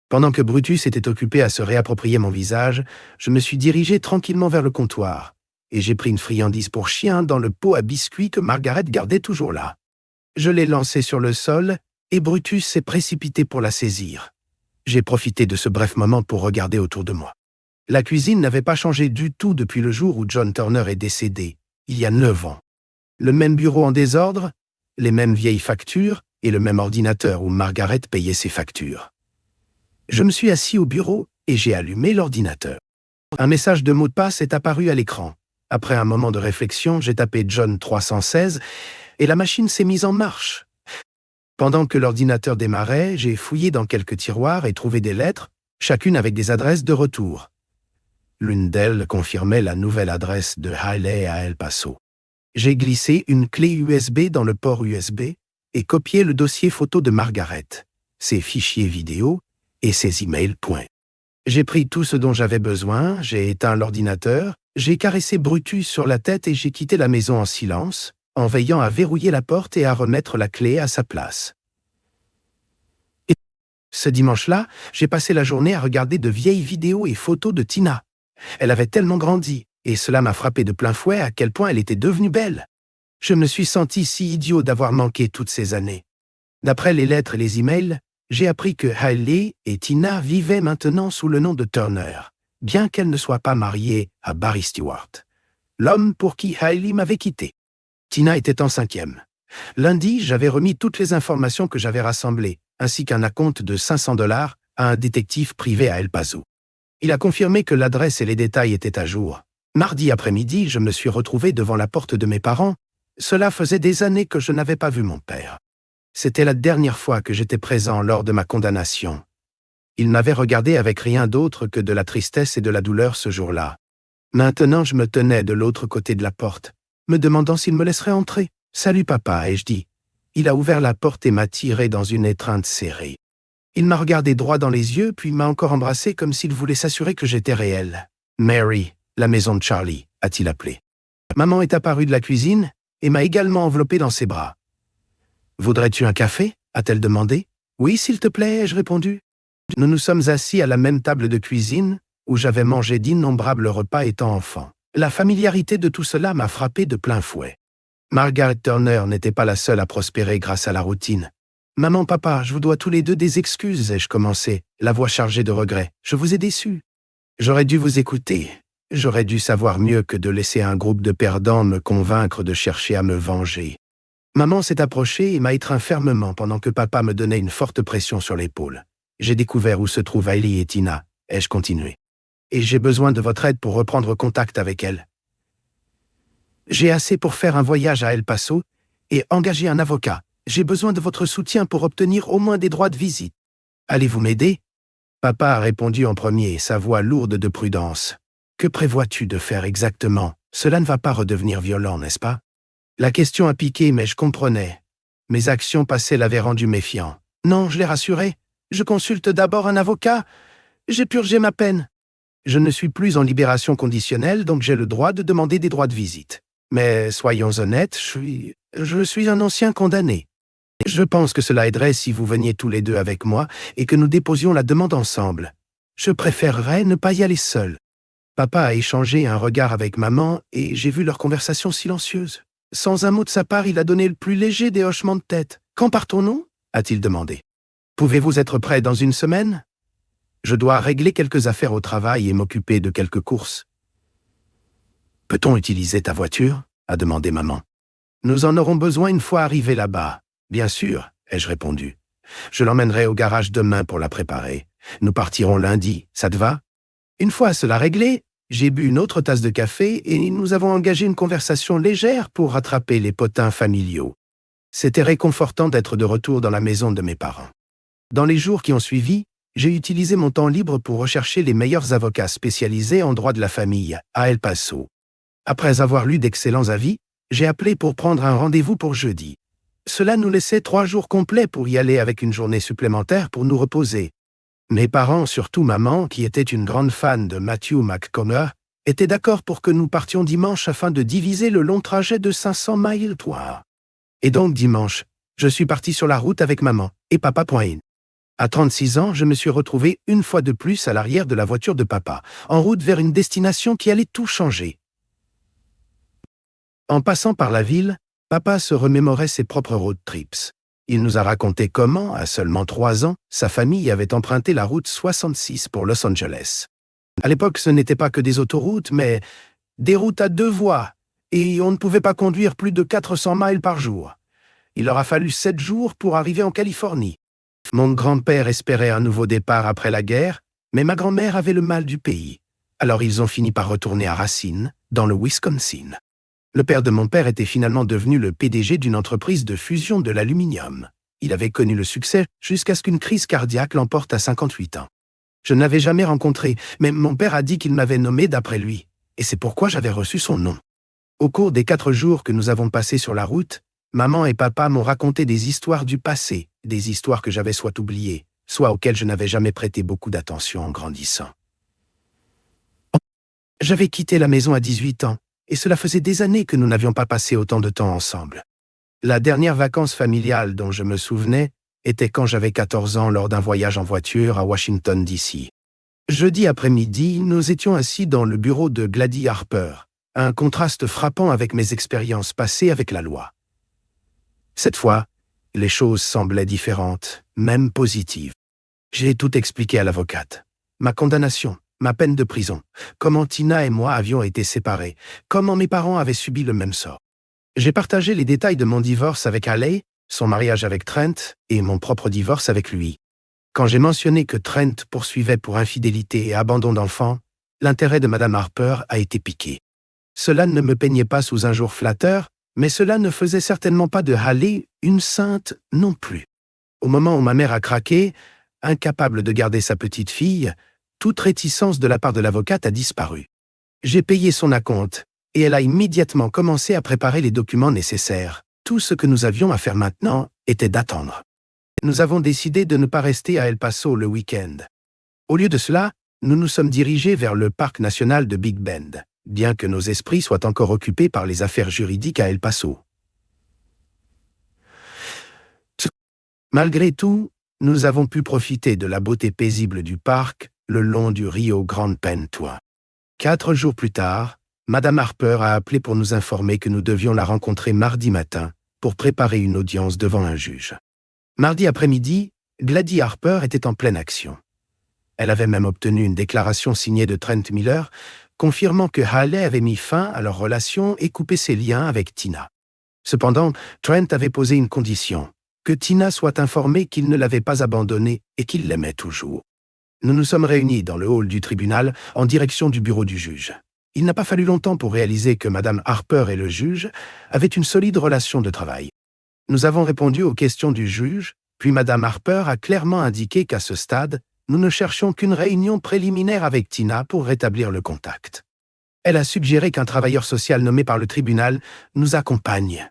Pendant que Brutus était occupé à se réapproprier mon visage, je me suis dirigé tranquillement vers le comptoir, et j'ai pris une friandise pour chien dans le pot à biscuits que Margaret gardait toujours là. Je l'ai lancée sur le sol, et Brutus s'est précipité pour la saisir. J'ai profité de ce bref moment pour regarder autour de moi. La cuisine n'avait pas changé du tout depuis le jour où John Turner est décédé, il y a 9 ans. Le même bureau en désordre, les mêmes vieilles factures et le même ordinateur où Margaret payait ses factures. Je me suis assis au bureau et j'ai allumé l'ordinateur. Un message de mot de passe est apparu à l'écran. Après un moment de réflexion, j'ai tapé John 316 et la machine s'est mise en marche. Pendant que l'ordinateur démarrait, j'ai fouillé dans quelques tiroirs et trouvé des lettres, chacune avec des adresses de retour. L'une d'elles confirmait la nouvelle adresse de Haley à El Paso. J'ai glissé une clé USB dans le port USB et copié le dossier photo de Margaret, ses fichiers vidéo et ses emails. J'ai pris tout ce dont j'avais besoin, j'ai éteint l'ordinateur, j'ai caressé Brutus sur la tête et j'ai quitté la maison en silence, en veillant à verrouiller la porte et à remettre la clé à sa place. Et ce dimanche-là, j'ai passé la journée à regarder de vieilles vidéos et photos de Tina. Elle avait tellement grandi, et cela m'a frappé de plein fouet à quel point elle était devenue belle. Je me suis senti si idiot d'avoir manqué toutes ces années. D'après les lettres et les emails, j'ai appris que Haley et Tina vivaient maintenant sous le nom de Turner, bien qu'elle ne soit pas mariée à Barry Stewart, l'homme pour qui Haley m'avait quitté. Tina était en 5e. Lundi, j'avais remis toutes les informations que j'avais rassemblées, ainsi qu'un acompte de $500 à un détective privé à El Paso. Il a confirmé que l'adresse et les détails étaient à jour. Mardi après-midi, je me suis retrouvé devant la porte de mes parents. Cela faisait des années que je n'avais pas vu mon père. C'était la dernière fois que j'étais présent lors de ma condamnation. Il m'avait regardé avec rien d'autre que de la tristesse et de la douleur ce jour-là. Maintenant, je me tenais de l'autre côté de la porte, me demandant s'il me laisserait entrer. « Salut papa », ai-je dit. Il a ouvert la porte et m'a tiré dans une étreinte serrée. Il m'a regardé droit dans les yeux, puis m'a encore embrassé comme s'il voulait s'assurer que j'étais réel. « Mary, la maison de Charlie », a-t-il appelé. Maman est apparue de la cuisine et m'a également enveloppé dans ses bras. « Voudrais-tu un café » a-t-elle demandé. « Oui, s'il te plaît », ai-je répondu. Nous nous sommes assis à la même table de cuisine où j'avais mangé d'innombrables repas étant enfant. La familiarité de tout cela m'a frappé de plein fouet. Margaret Turner n'était pas la seule à prospérer grâce à la routine. « Maman, papa, je vous dois tous les deux des excuses », ai-je commencé, la voix chargée de regrets. « Je vous ai déçus. J'aurais dû vous écouter. J'aurais dû savoir mieux que de laisser un groupe de perdants me convaincre de chercher à me venger. » Maman s'est approchée et m'a étreint fermement pendant que papa me donnait une forte pression sur l'épaule. J'ai découvert où se trouvent Hailey et Tina, ai-je continué. Et j'ai besoin de votre aide pour reprendre contact avec elles. J'ai assez pour faire un voyage à El Paso et engager un avocat. J'ai besoin de votre soutien pour obtenir au moins des droits de visite. Allez-vous m'aider? Papa a répondu en premier, sa voix lourde de prudence. Que prévois-tu de faire exactement? Cela ne va pas redevenir violent, n'est-ce pas? La question a piqué, mais je comprenais. Mes actions passées l'avaient rendu méfiant. Non, je l'ai rassuré. Je consulte d'abord un avocat. J'ai purgé ma peine. Je ne suis plus en libération conditionnelle, donc j'ai le droit de demander des droits de visite. Mais soyons honnêtes, je suis un ancien condamné. Je pense que cela aiderait si vous veniez tous les deux avec moi et que nous déposions la demande ensemble. Je préférerais ne pas y aller seul. Papa a échangé un regard avec maman et j'ai vu leur conversation silencieuse. Sans un mot de sa part, il a donné le plus léger des hochements de tête. « Quand partons-nous » a-t-il demandé. « Pouvez-vous être prêt dans une semaine ?» Je dois régler quelques affaires au travail et m'occuper de quelques courses. « Peut-on utiliser ta voiture » a demandé maman. « Nous en aurons besoin une fois arrivés là-bas. »« Bien sûr » ai-je répondu. « Je l'emmènerai au garage demain pour la préparer. Nous partirons lundi, ça te va ?» Une fois cela réglé, j'ai bu une autre tasse de café et nous avons engagé une conversation légère pour rattraper les potins familiaux. C'était réconfortant d'être de retour dans la maison de mes parents. Dans les jours qui ont suivi, j'ai utilisé mon temps libre pour rechercher les meilleurs avocats spécialisés en droit de la famille à El Paso. Après avoir lu d'excellents avis, j'ai appelé pour prendre un rendez-vous pour jeudi. Cela nous laissait 3 jours complets pour y aller avec une journée supplémentaire pour nous reposer. Mes parents, surtout maman, qui était une grande fan de Matthew McConaughey, étaient d'accord pour que nous partions dimanche afin de diviser le long trajet de 500 miles. Et donc dimanche, je suis parti sur la route avec maman et papa. À 36 ans, je me suis retrouvé une fois de plus à l'arrière de la voiture de papa, en route vers une destination qui allait tout changer. En passant par la ville, papa se remémorait ses propres road trips. Il nous a raconté comment, à seulement 3 ans, sa famille avait emprunté la route 66 pour Los Angeles. À l'époque, ce n'était pas que des autoroutes, mais des routes à 2 voies, et on ne pouvait pas conduire plus de 400 miles par jour. Il leur a fallu 7 jours pour arriver en Californie. Mon grand-père espérait un nouveau départ après la guerre, mais ma grand-mère avait le mal du pays. Alors ils ont fini par retourner à Racine, dans le Wisconsin. Le père de mon père était finalement devenu le PDG d'une entreprise de fusion de l'aluminium. Il avait connu le succès jusqu'à ce qu'une crise cardiaque l'emporte à 58 ans. Je ne l'avais jamais rencontré, mais mon père a dit qu'il m'avait nommé d'après lui, et c'est pourquoi j'avais reçu son nom. Au cours des 4 jours que nous avons passés sur la route, maman et papa m'ont raconté des histoires du passé, des histoires que j'avais soit oubliées, soit auxquelles je n'avais jamais prêté beaucoup d'attention en grandissant. J'avais quitté la maison à 18 ans, et cela faisait des années que nous n'avions pas passé autant de temps ensemble. La dernière vacance familiale dont je me souvenais était quand j'avais 14 ans lors d'un voyage en voiture à Washington, D.C. Jeudi après-midi, nous étions assis dans le bureau de Gladys Harper, un contraste frappant avec mes expériences passées avec la loi. Cette fois, les choses semblaient différentes, même positives. J'ai tout expliqué à l'avocate. Ma condamnation, ma peine de prison, comment Tina et moi avions été séparés, comment mes parents avaient subi le même sort. J'ai partagé les détails de mon divorce avec Hailey, son mariage avec Trent et mon propre divorce avec lui. Quand j'ai mentionné que Trent poursuivait pour infidélité et abandon d'enfant, l'intérêt de Mme Harper a été piqué. Cela ne me peignait pas sous un jour flatteur, mais cela ne faisait certainement pas de Hailey une sainte non plus. Au moment où ma mère a craqué, incapable de garder sa petite fille, toute réticence de la part de l'avocate a disparu. J'ai payé son acompte, et elle a immédiatement commencé à préparer les documents nécessaires. Tout ce que nous avions à faire maintenant était d'attendre. Nous avons décidé de ne pas rester à El Paso le week-end. Au lieu de cela, nous nous sommes dirigés vers le parc national de Big Bend, bien que nos esprits soient encore occupés par les affaires juridiques à El Paso. Malgré tout, nous avons pu profiter de la beauté paisible du parc le long du Rio Grande Pentua. 4 jours plus tard, Madame Harper a appelé pour nous informer que nous devions la rencontrer mardi matin pour préparer une audience devant un juge. Mardi après-midi, Gladys Harper était en pleine action. Elle avait même obtenu une déclaration signée de Trent Miller, confirmant que Haley avait mis fin à leur relation et coupé ses liens avec Tina. Cependant, Trent avait posé une condition, que Tina soit informée qu'il ne l'avait pas abandonnée et qu'il l'aimait toujours. Nous nous sommes réunis dans le hall du tribunal en direction du bureau du juge. Il n'a pas fallu longtemps pour réaliser que Madame Harper et le juge avaient une solide relation de travail. Nous avons répondu aux questions du juge, puis Madame Harper a clairement indiqué qu'à ce stade, nous ne cherchions qu'une réunion préliminaire avec Tina pour rétablir le contact. Elle a suggéré qu'un travailleur social nommé par le tribunal nous accompagne.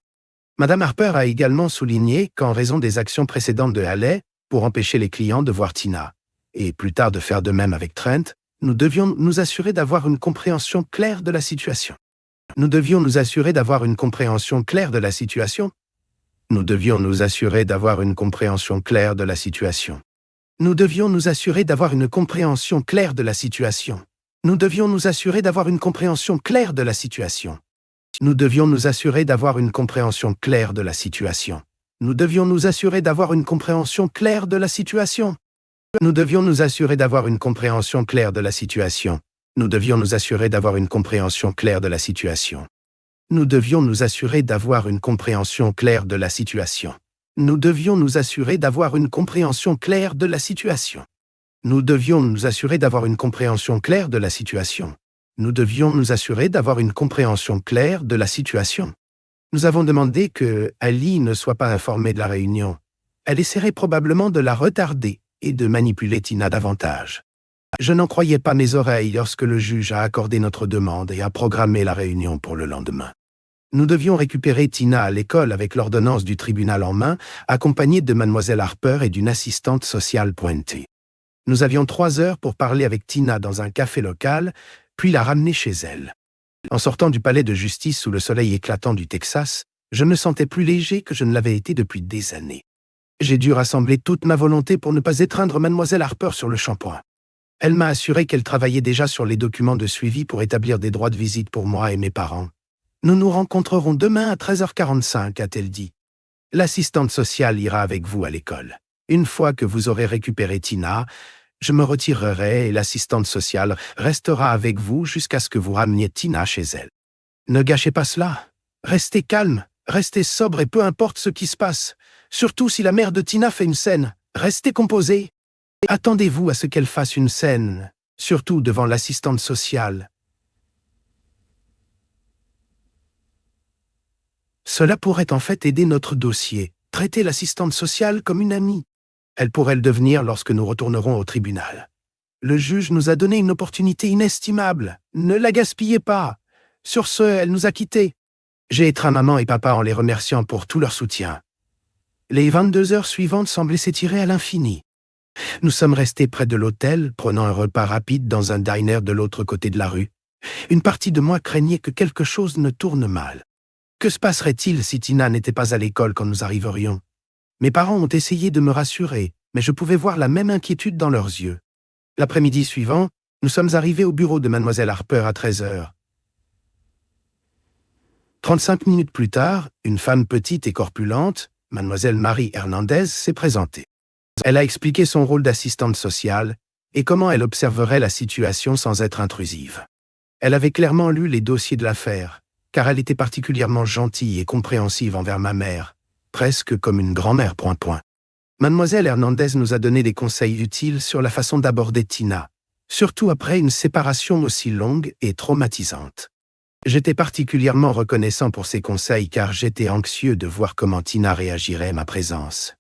Madame Harper a également souligné qu'en raison des actions précédentes de Haley, pour empêcher les clients de voir Tina, et plus tard de faire de même avec Trent, nous devions nous assurer d'avoir une compréhension claire de la situation. Nous devions nous assurer d'avoir une compréhension claire de la situation. Nous devions nous assurer d'avoir une compréhension claire de la situation. Nous devions nous assurer d'avoir une compréhension claire de la situation. Nous devions nous assurer d'avoir une compréhension claire de la situation. Nous devions nous assurer d'avoir une compréhension claire de la situation. Nous devions nous assurer d'avoir une compréhension claire de la situation. Nous devions nous assurer d'avoir une compréhension claire de la situation. Nous devions nous assurer d'avoir une compréhension claire de la situation. Nous devions nous assurer d'avoir une compréhension claire de la situation. Nous devions nous assurer d'avoir une compréhension claire de la situation. Nous devions nous assurer d'avoir une compréhension claire de la situation. Nous devions nous assurer d'avoir une compréhension claire de la situation. Nous avons demandé que Ali ne soit pas informée de la réunion. Elle essaierait probablement de la retarder et de manipuler Tina davantage. Je n'en croyais pas mes oreilles lorsque le juge a accordé notre demande et a programmé la réunion pour le lendemain. Nous devions récupérer Tina à l'école avec l'ordonnance du tribunal en main, accompagnée de Mademoiselle Harper et d'une assistante sociale pointée. Nous avions 3 heures pour parler avec Tina dans un café local, puis la ramener chez elle. En sortant du palais de justice sous le soleil éclatant du Texas, je me sentais plus léger que je ne l'avais été depuis des années. J'ai dû rassembler toute ma volonté pour ne pas étreindre Mademoiselle Harper sur le shampoing. Elle m'a assuré qu'elle travaillait déjà sur les documents de suivi pour établir des droits de visite pour moi et mes parents. Nous nous rencontrerons demain à 13h45, a-t-elle dit. L'assistante sociale ira avec vous à l'école. Une fois que vous aurez récupéré Tina, je me retirerai et l'assistante sociale restera avec vous jusqu'à ce que vous rameniez Tina chez elle. Ne gâchez pas cela. Restez calme, restez sobre et peu importe ce qui se passe. Surtout si la mère de Tina fait une scène, restez composé. Attendez-vous à ce qu'elle fasse une scène, surtout devant l'assistante sociale. Cela pourrait en fait aider notre dossier, traiter l'assistante sociale comme une amie. Elle pourrait le devenir lorsque nous retournerons au tribunal. Le juge nous a donné une opportunité inestimable. Ne la gaspillez pas. Sur ce, elle nous a quittés. J'ai étreint maman et papa en les remerciant pour tout leur soutien. Les 22 heures suivantes semblaient s'étirer à l'infini. Nous sommes restés près de l'hôtel, prenant un repas rapide dans un diner de l'autre côté de la rue. Une partie de moi craignait que quelque chose ne tourne mal. Que se passerait-il si Tina n'était pas à l'école quand nous arriverions? Mes parents ont essayé de me rassurer, mais je pouvais voir la même inquiétude dans leurs yeux. L'après-midi suivant, nous sommes arrivés au bureau de Mademoiselle Harper à 13h. 35 minutes plus tard, une femme petite et corpulente, Mademoiselle Marie Hernandez, s'est présentée. Elle a expliqué son rôle d'assistante sociale et comment elle observerait la situation sans être intrusive. Elle avait clairement lu les dossiers de l'affaire, car elle était particulièrement gentille et compréhensive envers ma mère, presque comme une grand-mère. Mademoiselle Hernandez nous a donné des conseils utiles sur la façon d'aborder Tina, surtout après une séparation aussi longue et traumatisante. J'étais particulièrement reconnaissant pour ces conseils car j'étais anxieux de voir comment Tina réagirait à ma présence.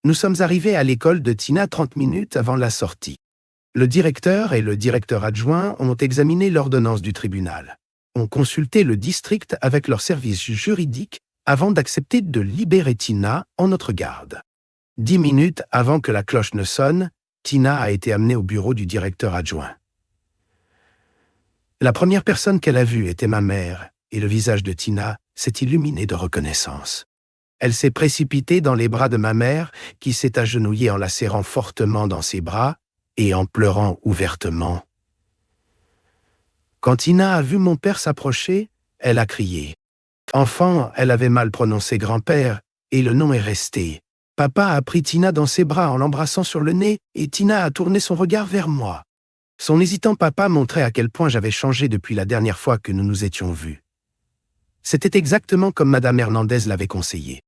Nous sommes arrivés à l'école de Tina 30 minutes avant la sortie. Le directeur et le directeur adjoint ont examiné l'ordonnance du tribunal, ont consulté le district avec leur service juridique avant d'accepter de libérer Tina en notre garde. 10 minutes avant que la cloche ne sonne, Tina a été amenée au bureau du directeur adjoint. La première personne qu'elle a vue était ma mère, et le visage de Tina s'est illuminé de reconnaissance. Elle s'est précipitée dans les bras de ma mère, qui s'est agenouillée en la serrant fortement dans ses bras et en pleurant ouvertement. Quand Tina a vu mon père s'approcher, elle a crié. Enfant, elle avait mal prononcé grand-père, et le nom est resté. Papa a pris Tina dans ses bras en l'embrassant sur le nez, et Tina a tourné son regard vers moi. Son hésitant papa montrait à quel point j'avais changé depuis la dernière fois que nous nous étions vus. C'était exactement comme Madame Hernandez l'avait conseillé.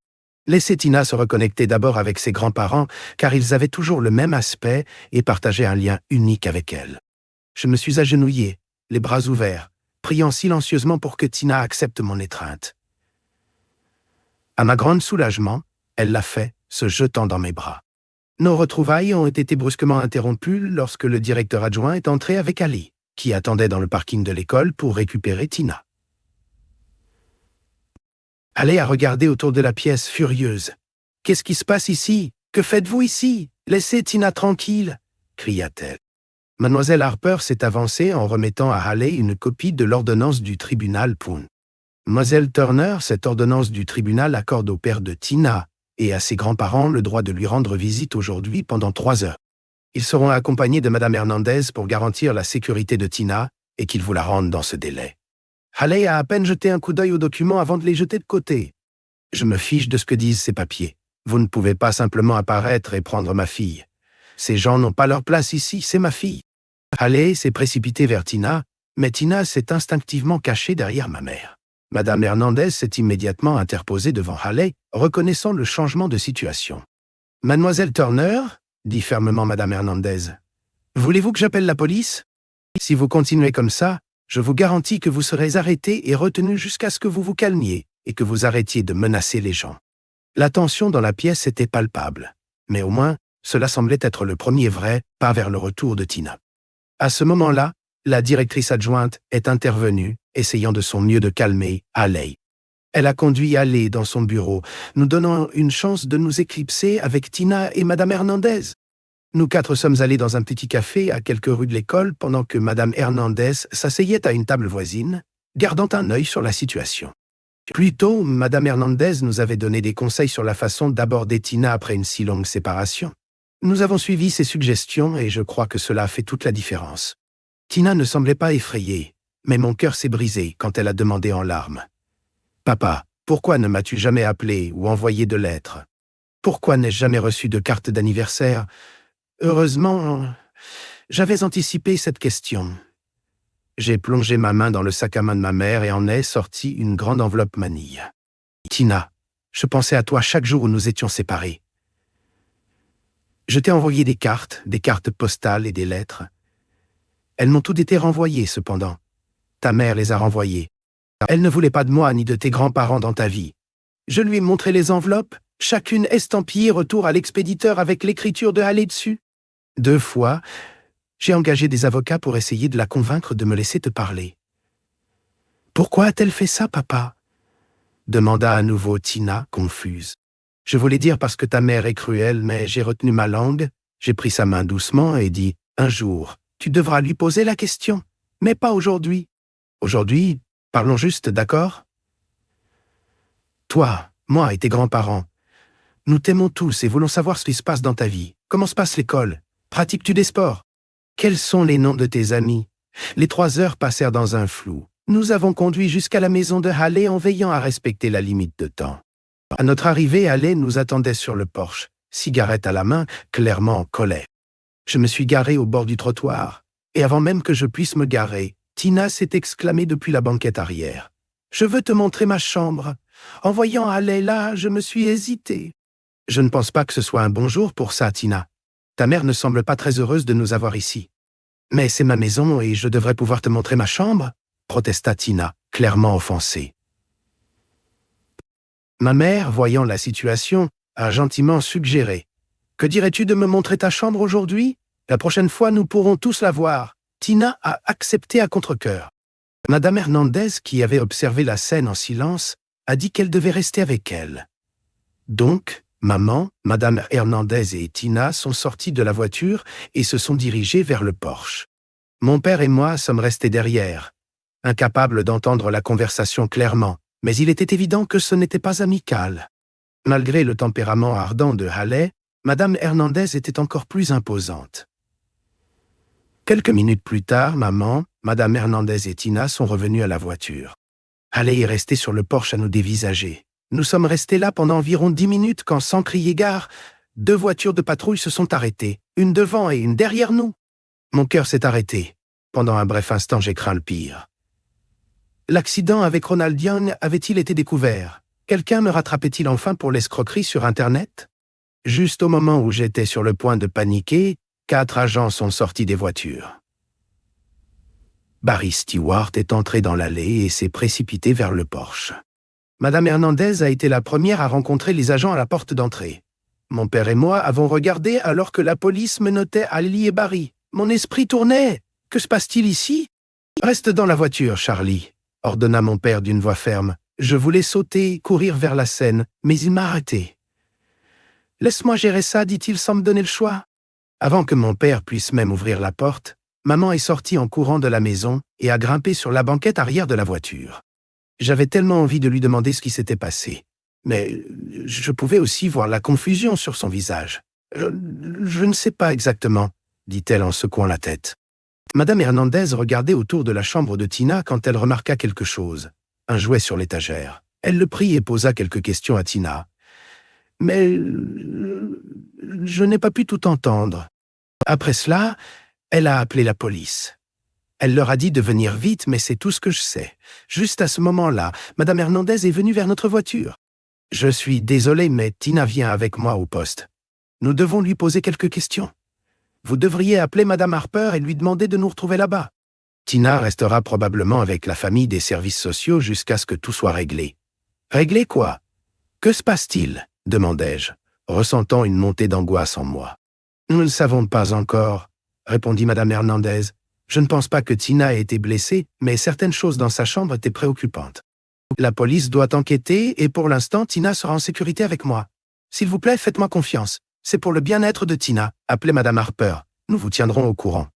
Laissez Tina se reconnecter d'abord avec ses grands-parents, car ils avaient toujours le même aspect et partageaient un lien unique avec elle. Je me suis agenouillé, les bras ouverts, priant silencieusement pour que Tina accepte mon étreinte. À ma grande soulagement, elle l'a fait, se jetant dans mes bras. Nos retrouvailles ont été brusquement interrompues lorsque le directeur adjoint est entré avec Ali, qui attendait dans le parking de l'école pour récupérer Tina. Ali a regardé autour de la pièce, furieuse. « Qu'est-ce qui se passe ici? Que faites-vous ici? Laissez Tina tranquille !» cria-t-elle. Mademoiselle Harper s'est avancée en remettant à Haley une copie de l'ordonnance du tribunal Poon. Mademoiselle Turner, cette ordonnance du tribunal accorde au père de Tina et à ses grands-parents le droit de lui rendre visite aujourd'hui pendant 3 heures. Ils seront accompagnés de Madame Hernandez pour garantir la sécurité de Tina et qu'ils vous la rendent dans ce délai. Haley a à peine jeté un coup d'œil aux documents avant de les jeter de côté. Je me fiche de ce que disent ces papiers. Vous ne pouvez pas simplement apparaître et prendre ma fille. Ces gens n'ont pas leur place ici, c'est ma fille. Haley s'est précipitée vers Tina, mais Tina s'est instinctivement cachée derrière ma mère. Madame Hernandez s'est immédiatement interposée devant Haley, reconnaissant le changement de situation. « Mademoiselle Turner » dit fermement Madame Hernandez. « Voulez-vous que j'appelle la police? Si vous continuez comme ça, je vous garantis que vous serez arrêté et retenu jusqu'à ce que vous vous calmiez et que vous arrêtiez de menacer les gens. » La tension dans la pièce était palpable, mais au moins, cela semblait être le premier vrai pas vers le retour de Tina. À ce moment-là, la directrice adjointe est intervenue, essayant de son mieux de calmer Haley. Elle a conduit Haley dans son bureau, nous donnant une chance de nous éclipser avec Tina et Madame Hernandez. Nous 4 sommes allés dans un petit café à quelques rues de l'école pendant que Madame Hernandez s'asseyait à une table voisine, gardant un œil sur la situation. Plus tôt, Madame Hernandez nous avait donné des conseils sur la façon d'aborder Tina après une si longue séparation. Nous avons suivi ses suggestions et je crois que cela a fait toute la différence. Tina ne semblait pas effrayée, mais mon cœur s'est brisé quand elle a demandé en larmes. « Papa, pourquoi ne m'as-tu jamais appelé ou envoyé de lettres? Pourquoi n'ai-je jamais reçu de carte d'anniversaire? Heureusement, j'avais anticipé cette question. » J'ai plongé ma main dans le sac à main de ma mère et en ai sorti une grande enveloppe manille. « Tina, je pensais à toi chaque jour où nous étions séparés. Je t'ai envoyé des cartes postales et des lettres. Elles m'ont toutes été renvoyées, cependant. Ta mère les a renvoyées. Elle ne voulait pas de moi ni de tes grands-parents dans ta vie. Je lui ai montré les enveloppes, chacune estampillée retour à l'expéditeur avec l'écriture de Haley dessus. 2 fois, j'ai engagé des avocats pour essayer de la convaincre de me laisser te parler. « Pourquoi a-t-elle fait ça, papa ?» demanda à nouveau Tina, confuse. Je voulais dire parce que ta mère est cruelle, mais j'ai retenu ma langue, j'ai pris sa main doucement et dit « Un jour, tu devras lui poser la question, mais pas aujourd'hui. Aujourd'hui, parlons juste, d'accord? Toi, moi et tes grands-parents, nous t'aimons tous et voulons savoir ce qui se passe dans ta vie. Comment se passe l'école? Pratiques-tu des sports? Quels sont les noms de tes amis? » Les 3 heures passèrent dans un flou. Nous avons conduit jusqu'à la maison de Haley en veillant à respecter la limite de temps. À notre arrivée, Haley nous attendait sur le porche, cigarette à la main, clairement en colère. Je me suis garé au bord du trottoir, et avant même que je puisse me garer, Tina s'est exclamée depuis la banquette arrière. « Je veux te montrer ma chambre. » En voyant Haley là, je me suis hésité. « Je ne pense pas que ce soit un bon jour pour ça, Tina. Ta mère ne semble pas très heureuse de nous avoir ici. »« Mais c'est ma maison et je devrais pouvoir te montrer ma chambre ?» protesta Tina, clairement offensée. Ma mère, voyant la situation, a gentiment suggéré. « Que dirais-tu de me montrer ta chambre aujourd'hui? La prochaine fois, nous pourrons tous la voir. » Tina a accepté à contre-cœur. Madame Hernandez, qui avait observé la scène en silence, a dit qu'elle devait rester avec elle. Donc, maman, Madame Hernandez et Tina sont sortis de la voiture et se sont dirigés vers le porche. Mon père et moi sommes restés derrière, incapables d'entendre la conversation clairement, mais il était évident que ce n'était pas amical. Malgré le tempérament ardent de Haley, Madame Hernandez était encore plus imposante. Quelques minutes plus tard, maman, Madame Hernandez et Tina sont revenues à la voiture. Haley est restée sur le porche à nous dévisager. Nous sommes restés là pendant environ 10 minutes quand, sans crier gare, 2 voitures de patrouille se sont arrêtées, une devant et une derrière nous. Mon cœur s'est arrêté. Pendant un bref instant, j'ai craint le pire. L'accident avec Ronald Young avait-il été découvert? Quelqu'un me rattrapait-il enfin pour l'escroquerie sur Internet? Juste au moment où j'étais sur le point de paniquer, 4 agents sont sortis des voitures. Barry Stewart est entré dans l'allée et s'est précipité vers le porche. Madame Hernandez a été la première à rencontrer les agents à la porte d'entrée. Mon père et moi avons regardé alors que la police menottait Haley et Barry. Mon esprit tournait. Que se passe-t-il ici? Reste dans la voiture, Charlie, ordonna mon père d'une voix ferme. Je voulais sauter, courir vers la scène, mais il m'a arrêté. Laisse-moi gérer ça, dit-il sans me donner le choix. Avant que mon père puisse même ouvrir la porte, maman est sortie en courant de la maison et a grimpé sur la banquette arrière de la voiture. J'avais tellement envie de lui demander ce qui s'était passé. Mais je pouvais aussi voir la confusion sur son visage. Je ne sais pas exactement, dit-elle en secouant la tête. Madame Hernandez regardait autour de la chambre de Tina quand elle remarqua quelque chose. Un jouet sur l'étagère. Elle le prit et posa quelques questions à Tina. Mais je n'ai pas pu tout entendre. Après cela, elle a appelé la police. Elle leur a dit de venir vite, mais c'est tout ce que je sais. Juste à ce moment-là, Madame Hernandez est venue vers notre voiture. Je suis désolé, mais Tina vient avec moi au poste. Nous devons lui poser quelques questions. Vous devriez appeler Madame Harper et lui demander de nous retrouver là-bas. Tina restera probablement avec la famille des services sociaux jusqu'à ce que tout soit réglé. Réglé quoi? Que se passe-t-il? Demandai-je, ressentant une montée d'angoisse en moi. Nous ne le savons pas encore, répondit Madame Hernandez. Je ne pense pas que Tina ait été blessée, mais certaines choses dans sa chambre étaient préoccupantes. La police doit enquêter et pour l'instant, Tina sera en sécurité avec moi. S'il vous plaît, faites-moi confiance. C'est pour le bien-être de Tina. Appelez Madame Harper. Nous vous tiendrons au courant.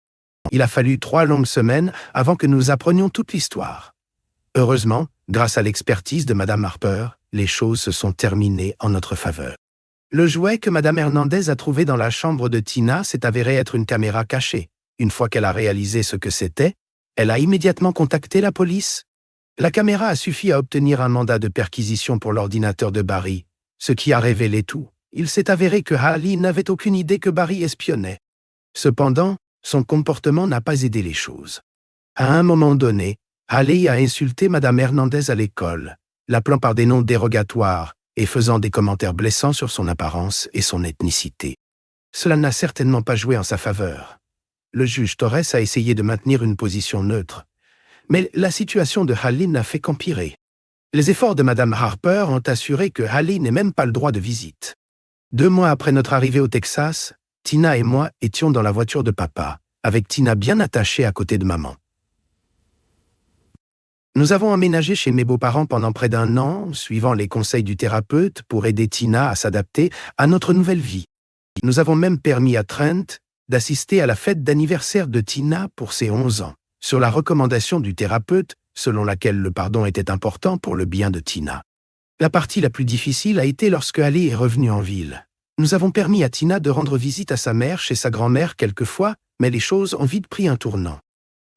Il a fallu 3 longues semaines avant que nous apprenions toute l'histoire. Heureusement, grâce à l'expertise de Madame Harper, les choses se sont terminées en notre faveur. Le jouet que Madame Hernandez a trouvé dans la chambre de Tina s'est avéré être une caméra cachée. Une fois qu'elle a réalisé ce que c'était, elle a immédiatement contacté la police. La caméra a suffi à obtenir un mandat de perquisition pour l'ordinateur de Barry, ce qui a révélé tout. Il s'est avéré que Haley n'avait aucune idée que Barry espionnait. Cependant, son comportement n'a pas aidé les choses. À un moment donné, Haley a insulté Madame Hernandez à l'école, l'appelant par des noms dérogatoires et faisant des commentaires blessants sur son apparence et son ethnicité. Cela n'a certainement pas joué en sa faveur. Le juge Torres a essayé de maintenir une position neutre, mais la situation de Haley n'a fait qu'empirer. Les efforts de Madame Harper ont assuré que Haley n'ait même pas le droit de visite. 2 mois après notre arrivée au Texas, Tina et moi étions dans la voiture de papa, avec Tina bien attachée à côté de maman. Nous avons emménagé chez mes beaux-parents pendant près d'1 an, suivant les conseils du thérapeute pour aider Tina à s'adapter à notre nouvelle vie. Nous avons même permis à Trent d'assister à la fête d'anniversaire de Tina pour ses 11 ans, sur la recommandation du thérapeute selon laquelle le pardon était important pour le bien de Tina. La partie la plus difficile a été lorsque Haley est revenue en ville. Nous avons permis à Tina de rendre visite à sa mère chez sa grand-mère quelquefois, mais les choses ont vite pris un tournant.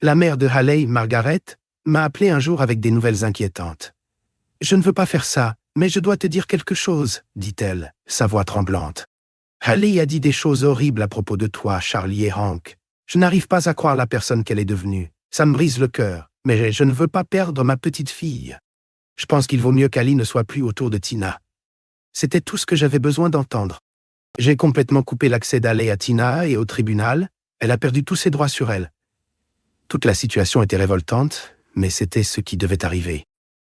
La mère de Haley, Margaret, m'a appelé un jour avec des nouvelles inquiétantes. « Je ne veux pas faire ça, mais je dois te dire quelque chose, » dit-elle, sa voix tremblante. « Haley a dit des choses horribles à propos de toi, Charlie et Hank. Je n'arrive pas à croire la personne qu'elle est devenue. Ça me brise le cœur, mais je ne veux pas perdre ma petite fille. Je pense qu'il vaut mieux qu'Haley ne soit plus autour de Tina. » C'était tout ce que j'avais besoin d'entendre. J'ai complètement coupé l'accès d'Haley à Tina et au tribunal. Elle a perdu tous ses droits sur elle. Toute la situation était révoltante, mais c'était ce qui devait arriver.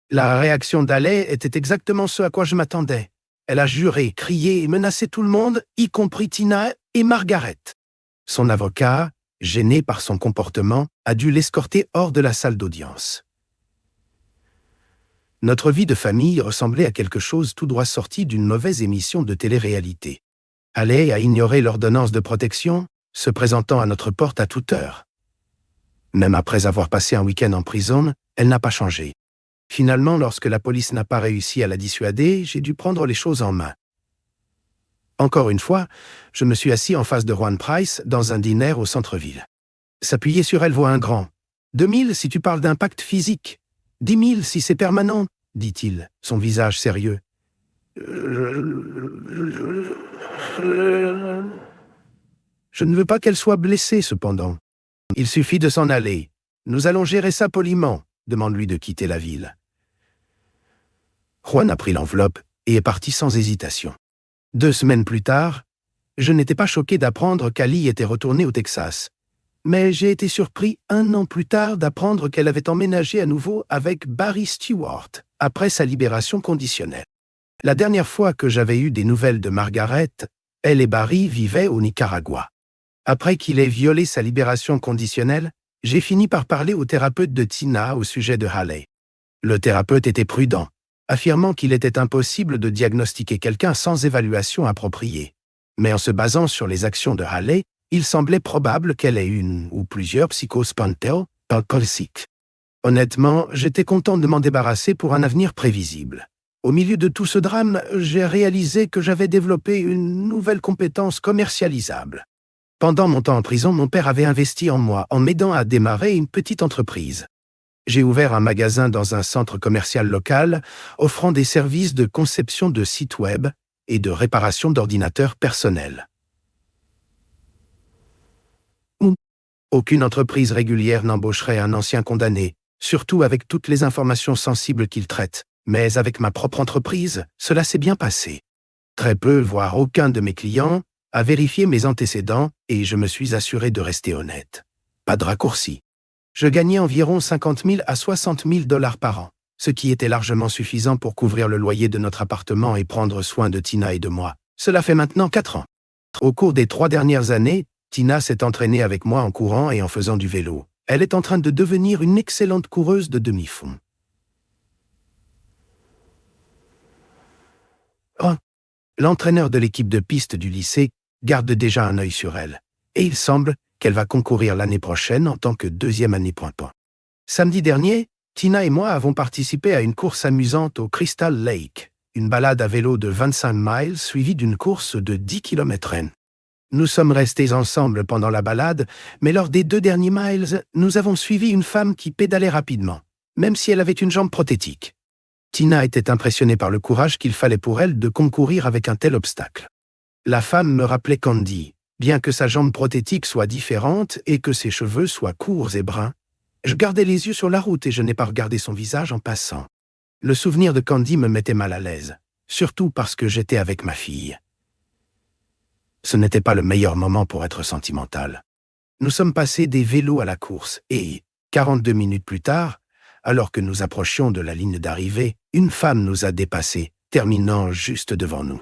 La réaction d'Haley était exactement ce à quoi je m'attendais. Elle a juré, crié et menacé tout le monde, y compris Tina et Margaret. Son avocat, gêné par son comportement, a dû l'escorter hors de la salle d'audience. Notre vie de famille ressemblait à quelque chose tout droit sorti d'une mauvaise émission de télé-réalité. Haley a ignoré l'ordonnance de protection, se présentant à notre porte à toute heure. Même après avoir passé un week-end en prison, elle n'a pas changé. Finalement, lorsque la police n'a pas réussi à la dissuader, j'ai dû prendre les choses en main. Encore une fois, je me suis assis en face de Juan Price dans un dîner au centre-ville. S'appuyer sur elle vaut un grand. 2000 si tu parles d'impact physique. 10 000 si c'est permanent, dit-il, son visage sérieux. Je ne veux pas qu'elle soit blessée, cependant. Il suffit de s'en aller. Nous allons gérer ça poliment. Demande-lui de quitter la ville. Juan a pris l'enveloppe et est parti sans hésitation. 2 semaines plus tard, je n'étais pas choqué d'apprendre qu'Ali était retournée au Texas. Mais j'ai été surpris 1 an plus tard d'apprendre qu'elle avait emménagé à nouveau avec Barry Stewart, après sa libération conditionnelle. La dernière fois que j'avais eu des nouvelles de Margaret, elle et Barry vivaient au Nicaragua. Après qu'il ait violé sa libération conditionnelle, j'ai fini par parler au thérapeute de Tina au sujet de Haley. Le thérapeute était prudent, affirmant qu'il était impossible de diagnostiquer quelqu'un sans évaluation appropriée. Mais en se basant sur les actions de Haley, il semblait probable qu'elle ait une ou plusieurs psychoses pantoisiques. Honnêtement, j'étais content de m'en débarrasser pour un avenir prévisible. Au milieu de tout ce drame, j'ai réalisé que j'avais développé une nouvelle compétence commercialisable. Pendant mon temps en prison, mon père avait investi en moi en m'aidant à démarrer une petite entreprise. J'ai ouvert un magasin dans un centre commercial local, offrant des services de conception de sites web et de réparation d'ordinateurs personnels. Aucune entreprise régulière n'embaucherait un ancien condamné, surtout avec toutes les informations sensibles qu'il traite. Mais avec ma propre entreprise, cela s'est bien passé. Très peu, voire aucun de mes clients a vérifié mes antécédents et je me suis assuré de rester honnête. Pas de raccourci. Je gagnais environ 50 000 à 60 000 $ par an, ce qui était largement suffisant pour couvrir le loyer de notre appartement et prendre soin de Tina et de moi. Cela fait maintenant 4 ans. Au cours des 3 dernières années, Tina s'est entraînée avec moi en courant et en faisant du vélo. Elle est en train de devenir une excellente coureuse de demi-fond. Oh, l'entraîneur de l'équipe de piste du lycée garde déjà un œil sur elle, et il semble qu'elle va concourir l'année prochaine en tant que 2e année pointant. Samedi dernier, Tina et moi avons participé à une course amusante au Crystal Lake, une balade à vélo de 25 miles suivie d'une course de 10 km/h. Nous sommes restés ensemble pendant la balade, mais lors des 2 derniers miles, nous avons suivi une femme qui pédalait rapidement, même si elle avait une jambe prothétique. Tina était impressionnée par le courage qu'il fallait pour elle de concourir avec un tel obstacle. La femme me rappelait Candy, bien que sa jambe prothétique soit différente et que ses cheveux soient courts et bruns. Je gardais les yeux sur la route et je n'ai pas regardé son visage en passant. Le souvenir de Candy me mettait mal à l'aise, surtout parce que j'étais avec ma fille. Ce n'était pas le meilleur moment pour être sentimental. Nous sommes passés des vélos à la course et, 42 minutes plus tard, alors que nous approchions de la ligne d'arrivée, une femme nous a dépassés, terminant juste devant nous.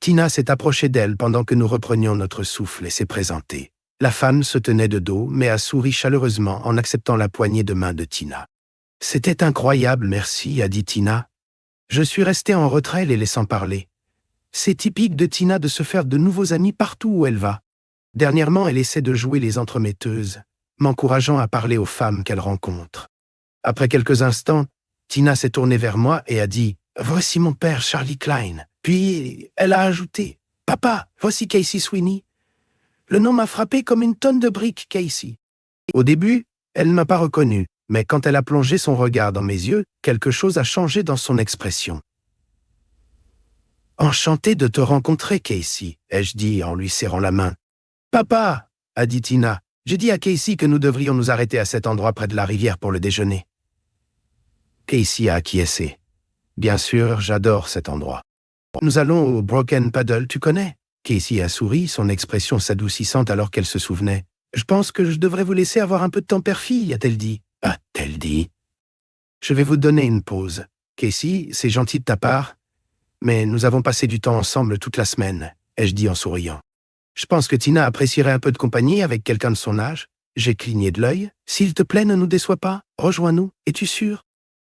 Tina s'est approchée d'elle pendant que nous reprenions notre souffle et s'est présentée. La femme se tenait de dos, mais a souri chaleureusement en acceptant la poignée de main de Tina. « C'était incroyable, merci », a dit Tina. Je suis resté en retrait les laissant parler. C'est typique de Tina de se faire de nouveaux amis partout où elle va. Dernièrement, elle essaie de jouer les entremetteuses, m'encourageant à parler aux femmes qu'elle rencontre. Après quelques instants, Tina s'est tournée vers moi et a dit « Voici mon père, Charlie Klein ». Puis, elle a ajouté « Papa, voici Casey Sweeney ». Le nom m'a frappé comme une tonne de briques, Casey. Au début, elle ne m'a pas reconnu, mais quand elle a plongé son regard dans mes yeux, quelque chose a changé dans son expression. « Enchanté de te rencontrer, Casey », ai-je dit en lui serrant la main. « Papa », a dit Tina, « j'ai dit à Casey que nous devrions nous arrêter à cet endroit près de la rivière pour le déjeuner. » Casey a acquiescé. Bien sûr, j'adore cet endroit. Nous allons au Broken Paddle, tu connais? Casey a souri, son expression s'adoucissant alors qu'elle se souvenait. Je pense que je devrais vous laisser avoir un peu de temps père-fille, a-t-elle dit. A-t-elle dit? Je vais vous donner une pause. Casey, c'est gentil de ta part, mais nous avons passé du temps ensemble toute la semaine, ai-je dit en souriant. Je pense que Tina apprécierait un peu de compagnie avec quelqu'un de son âge. J'ai cligné de l'œil. S'il te plaît, ne nous déçois pas. Rejoins-nous. Es-tu sûr?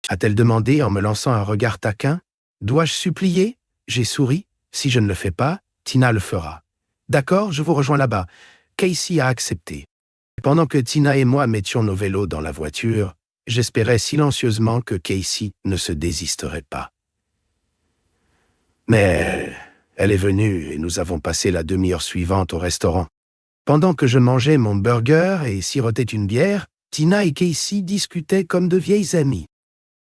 A-t-elle demandé en me lançant un regard taquin. Dois-je supplier? J'ai souri. Si je ne le fais pas, Tina le fera. D'accord, je vous rejoins là-bas. Casey a accepté. Pendant que Tina et moi mettions nos vélos dans la voiture, j'espérais silencieusement que Casey ne se désisterait pas. Mais elle est venue et nous avons passé la demi-heure suivante au restaurant. Pendant que je mangeais mon burger et sirotais une bière, Tina et Casey discutaient comme de vieilles amies.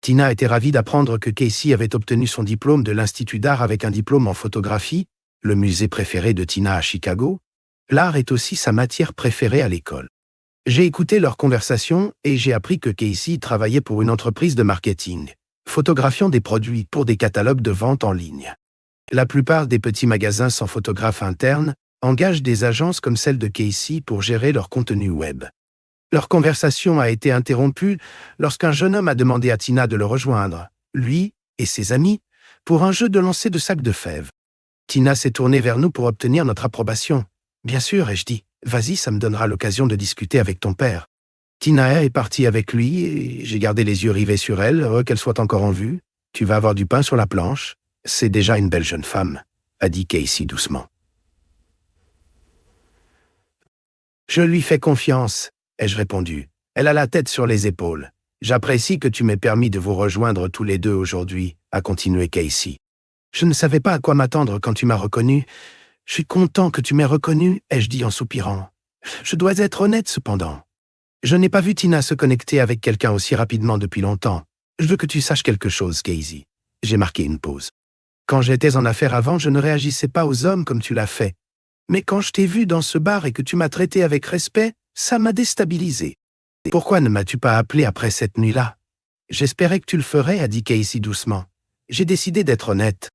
Tina était ravie d'apprendre que Casey avait obtenu son diplôme de l'Institut d'art avec un diplôme en photographie, le musée préféré de Tina à Chicago. L'art est aussi sa matière préférée à l'école. J'ai écouté leur conversation et j'ai appris que Casey travaillait pour une entreprise de marketing, photographiant des produits pour des catalogues de vente en ligne. La plupart des petits magasins sans photographe interne engagent des agences comme celle de Casey pour gérer leur contenu web. Leur conversation a été interrompue lorsqu'un jeune homme a demandé à Tina de le rejoindre, lui et ses amis, pour un jeu de lancer de sacs de fèves. Tina s'est tournée vers nous pour obtenir notre approbation. « Bien sûr », ai-je dit, « vas-y, ça me donnera l'occasion de discuter avec ton père. » Tina est partie avec lui et j'ai gardé les yeux rivés sur elle, heureux qu'elle soit encore en vue. « Tu vas avoir du pain sur la planche. C'est déjà une belle jeune femme », a dit Casey doucement. « Je lui fais confiance », ai-je répondu. « Elle a la tête sur les épaules. J'apprécie que tu m'aies permis de vous rejoindre tous les deux aujourd'hui », a continué Casey. « Je ne savais pas à quoi m'attendre quand tu m'as reconnu. Je suis content que tu m'aies reconnu, ai-je dit en soupirant. Je dois être honnête cependant. Je n'ai pas vu Tina se connecter avec quelqu'un aussi rapidement depuis longtemps. Je veux que tu saches quelque chose, Casey. J'ai marqué une pause. Quand j'étais en affaires avant, je ne réagissais pas aux hommes comme tu l'as fait. Mais quand je t'ai vu dans ce bar et que tu m'as traité avec respect, ça m'a déstabilisé. Pourquoi ne m'as-tu pas appelé après cette nuit-là? J'espérais que tu le ferais, a dit Casey doucement. J'ai décidé d'être honnête.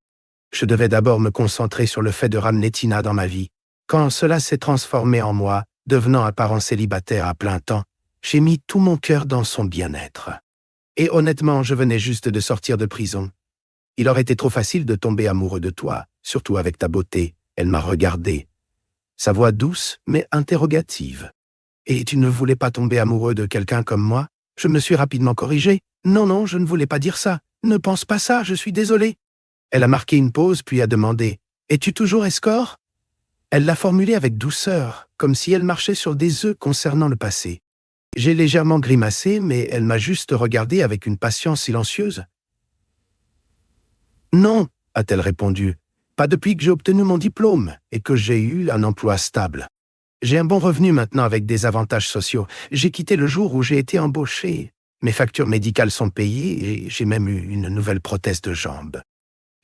Je devais d'abord me concentrer sur le fait de ramener Tina dans ma vie. Quand cela s'est transformé en moi, devenant un parent célibataire à plein temps, j'ai mis tout mon cœur dans son bien-être. Et honnêtement, je venais juste de sortir de prison. Il aurait été trop facile de tomber amoureux de toi, surtout avec ta beauté. Elle m'a regardé. Sa voix douce, mais interrogative. Et tu ne voulais pas tomber amoureux de quelqu'un comme moi? Je me suis rapidement corrigé. Non, je ne voulais pas dire ça. Ne pense pas ça, je suis désolé. Elle a marqué une pause puis a demandé « Es-tu toujours escort ?» Elle l'a formulé avec douceur, comme si elle marchait sur des œufs concernant le passé. J'ai légèrement grimacé, mais elle m'a juste regardé avec une patience silencieuse. « Non, a-t-elle répondu, pas depuis que j'ai obtenu mon diplôme et que j'ai eu un emploi stable. J'ai un bon revenu maintenant avec des avantages sociaux. J'ai quitté le jour où j'ai été embauché. Mes factures médicales sont payées et j'ai même eu une nouvelle prothèse de jambe. »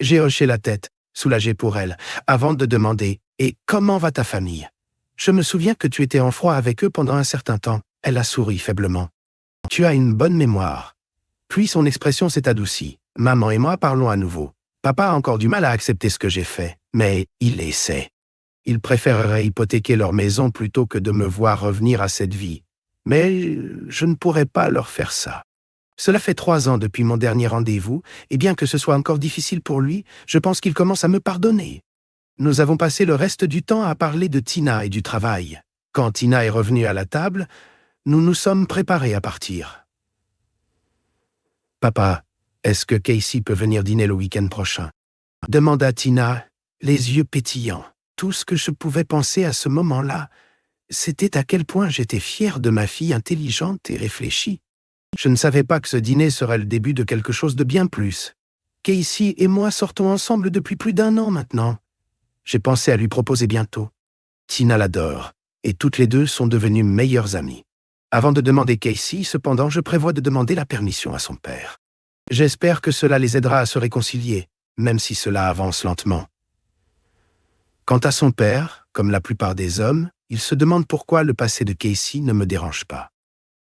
J'ai hoché la tête, soulagé pour elle, avant de demander « Et comment va ta famille ?» Je me souviens que tu étais en froid avec eux pendant un certain temps. Elle a souri faiblement. « Tu as une bonne mémoire. » Puis son expression s'est adoucie. « Maman et moi parlons à nouveau. Papa a encore du mal à accepter ce que j'ai fait, mais il essaie. Il préférerait hypothéquer leur maison plutôt que de me voir revenir à cette vie. Mais je ne pourrais pas leur faire ça. Cela fait 3 ans depuis mon dernier rendez-vous, et bien que ce soit encore difficile pour lui, je pense qu'il commence à me pardonner. Nous avons passé le reste du temps à parler de Tina et du travail. Quand Tina est revenue à la table, nous nous sommes préparés à partir. « Papa, est-ce que Casey peut venir dîner le week-end prochain ?» demanda Tina, les yeux pétillants. Tout ce que je pouvais penser à ce moment-là, c'était à quel point j'étais fier de ma fille intelligente et réfléchie. Je ne savais pas que ce dîner serait le début de quelque chose de bien plus. Casey et moi sortons ensemble depuis plus d'1 an maintenant. J'ai pensé à lui proposer bientôt. Tina l'adore, et toutes les deux sont devenues meilleures amies. Avant de demander Casey, cependant, je prévois de demander la permission à son père. J'espère que cela les aidera à se réconcilier, même si cela avance lentement. Quant à son père, comme la plupart des hommes, il se demande pourquoi le passé de Casey ne me dérange pas.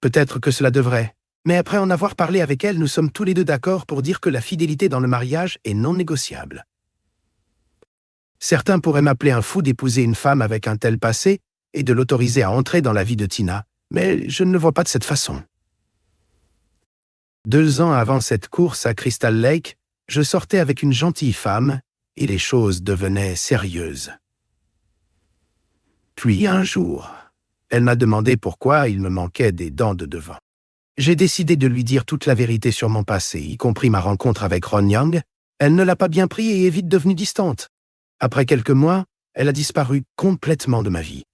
Peut-être que cela devrait. Mais après en avoir parlé avec elle, nous sommes tous les deux d'accord pour dire que la fidélité dans le mariage est non négociable. Certains pourraient m'appeler un fou d'épouser une femme avec un tel passé et de l'autoriser à entrer dans la vie de Tina, mais je ne le vois pas de cette façon. 2 ans avant cette course à Crystal Lake, je sortais avec une gentille femme et les choses devenaient sérieuses. Puis un jour, elle m'a demandé pourquoi il me manquait des dents de devant. J'ai décidé de lui dire toute la vérité sur mon passé, y compris ma rencontre avec Ron Young. Elle ne l'a pas bien pris et est vite devenue distante. Après quelques mois, elle a disparu complètement de ma vie.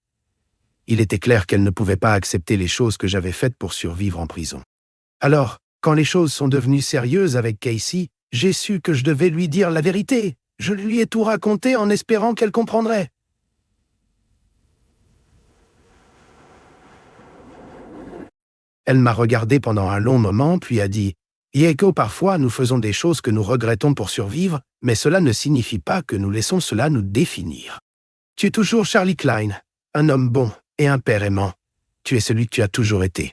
Il était clair qu'elle ne pouvait pas accepter les choses que j'avais faites pour survivre en prison. Alors, quand les choses sont devenues sérieuses avec Casey, j'ai su que je devais lui dire la vérité. Je lui ai tout raconté en espérant qu'elle comprendrait. Elle m'a regardé pendant un long moment, puis a dit « Yeko, parfois nous faisons des choses que nous regrettons pour survivre, mais cela ne signifie pas que nous laissons cela nous définir. Tu es toujours Charlie Klein, un homme bon et un père aimant. Tu es celui que tu as toujours été.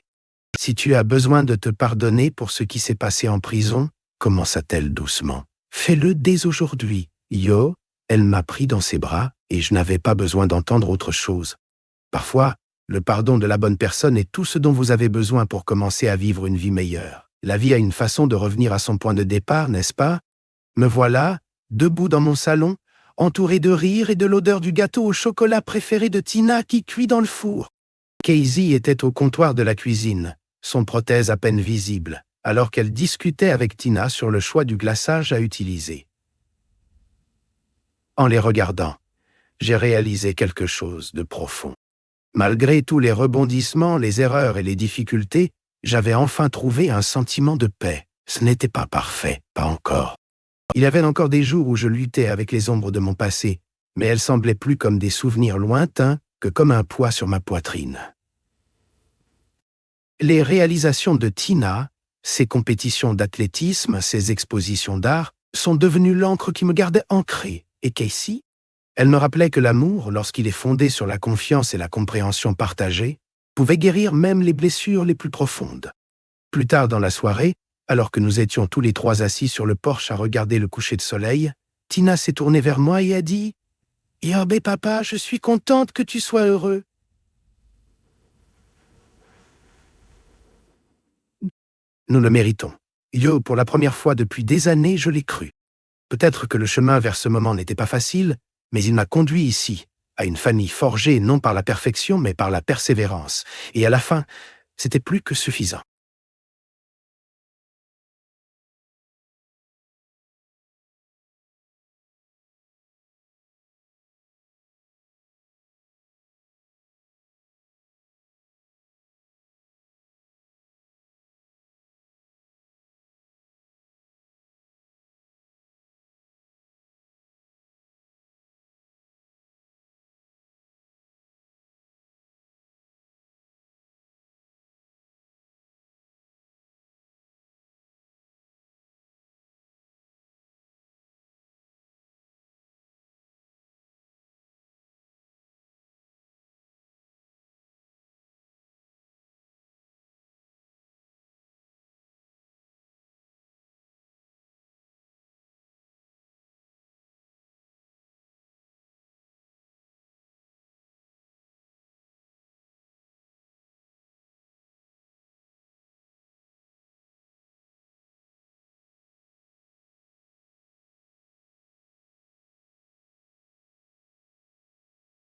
Si tu as besoin de te pardonner pour ce qui s'est passé en prison, commença-t-elle doucement. Fais-le dès aujourd'hui. Yo, elle m'a pris dans ses bras et je n'avais pas besoin d'entendre autre chose. Parfois, le pardon de la bonne personne est tout ce dont vous avez besoin pour commencer à vivre une vie meilleure. La vie a une façon de revenir à son point de départ, n'est-ce pas? Me voilà, debout dans mon salon, entouré de rires et de l'odeur du gâteau au chocolat préféré de Tina qui cuit dans le four. Casey était au comptoir de la cuisine, son prothèse à peine visible, alors qu'elle discutait avec Tina sur le choix du glaçage à utiliser. En les regardant, j'ai réalisé quelque chose de profond. Malgré tous les rebondissements, les erreurs et les difficultés, j'avais enfin trouvé un sentiment de paix. Ce n'était pas parfait, pas encore. Il y avait encore des jours où je luttais avec les ombres de mon passé, mais elles semblaient plus comme des souvenirs lointains que comme un poids sur ma poitrine. Les réalisations de Tina, ses compétitions d'athlétisme, ses expositions d'art, sont devenues l'encre qui me gardait ancré. Et Casey? Elle me rappelait que l'amour, lorsqu'il est fondé sur la confiance et la compréhension partagée, pouvait guérir même les blessures les plus profondes. Plus tard dans la soirée, alors que nous étions tous les trois assis sur le porche à regarder le coucher de soleil, Tina s'est tournée vers moi et a dit « Yobe papa, je suis contente que tu sois heureux. » Nous le méritons. Yo, pour la première fois depuis des années, je l'ai cru. Peut-être que le chemin vers ce moment n'était pas facile, mais il m'a conduit ici, à une famille forgée non par la perfection, mais par la persévérance. Et à la fin, c'était plus que suffisant.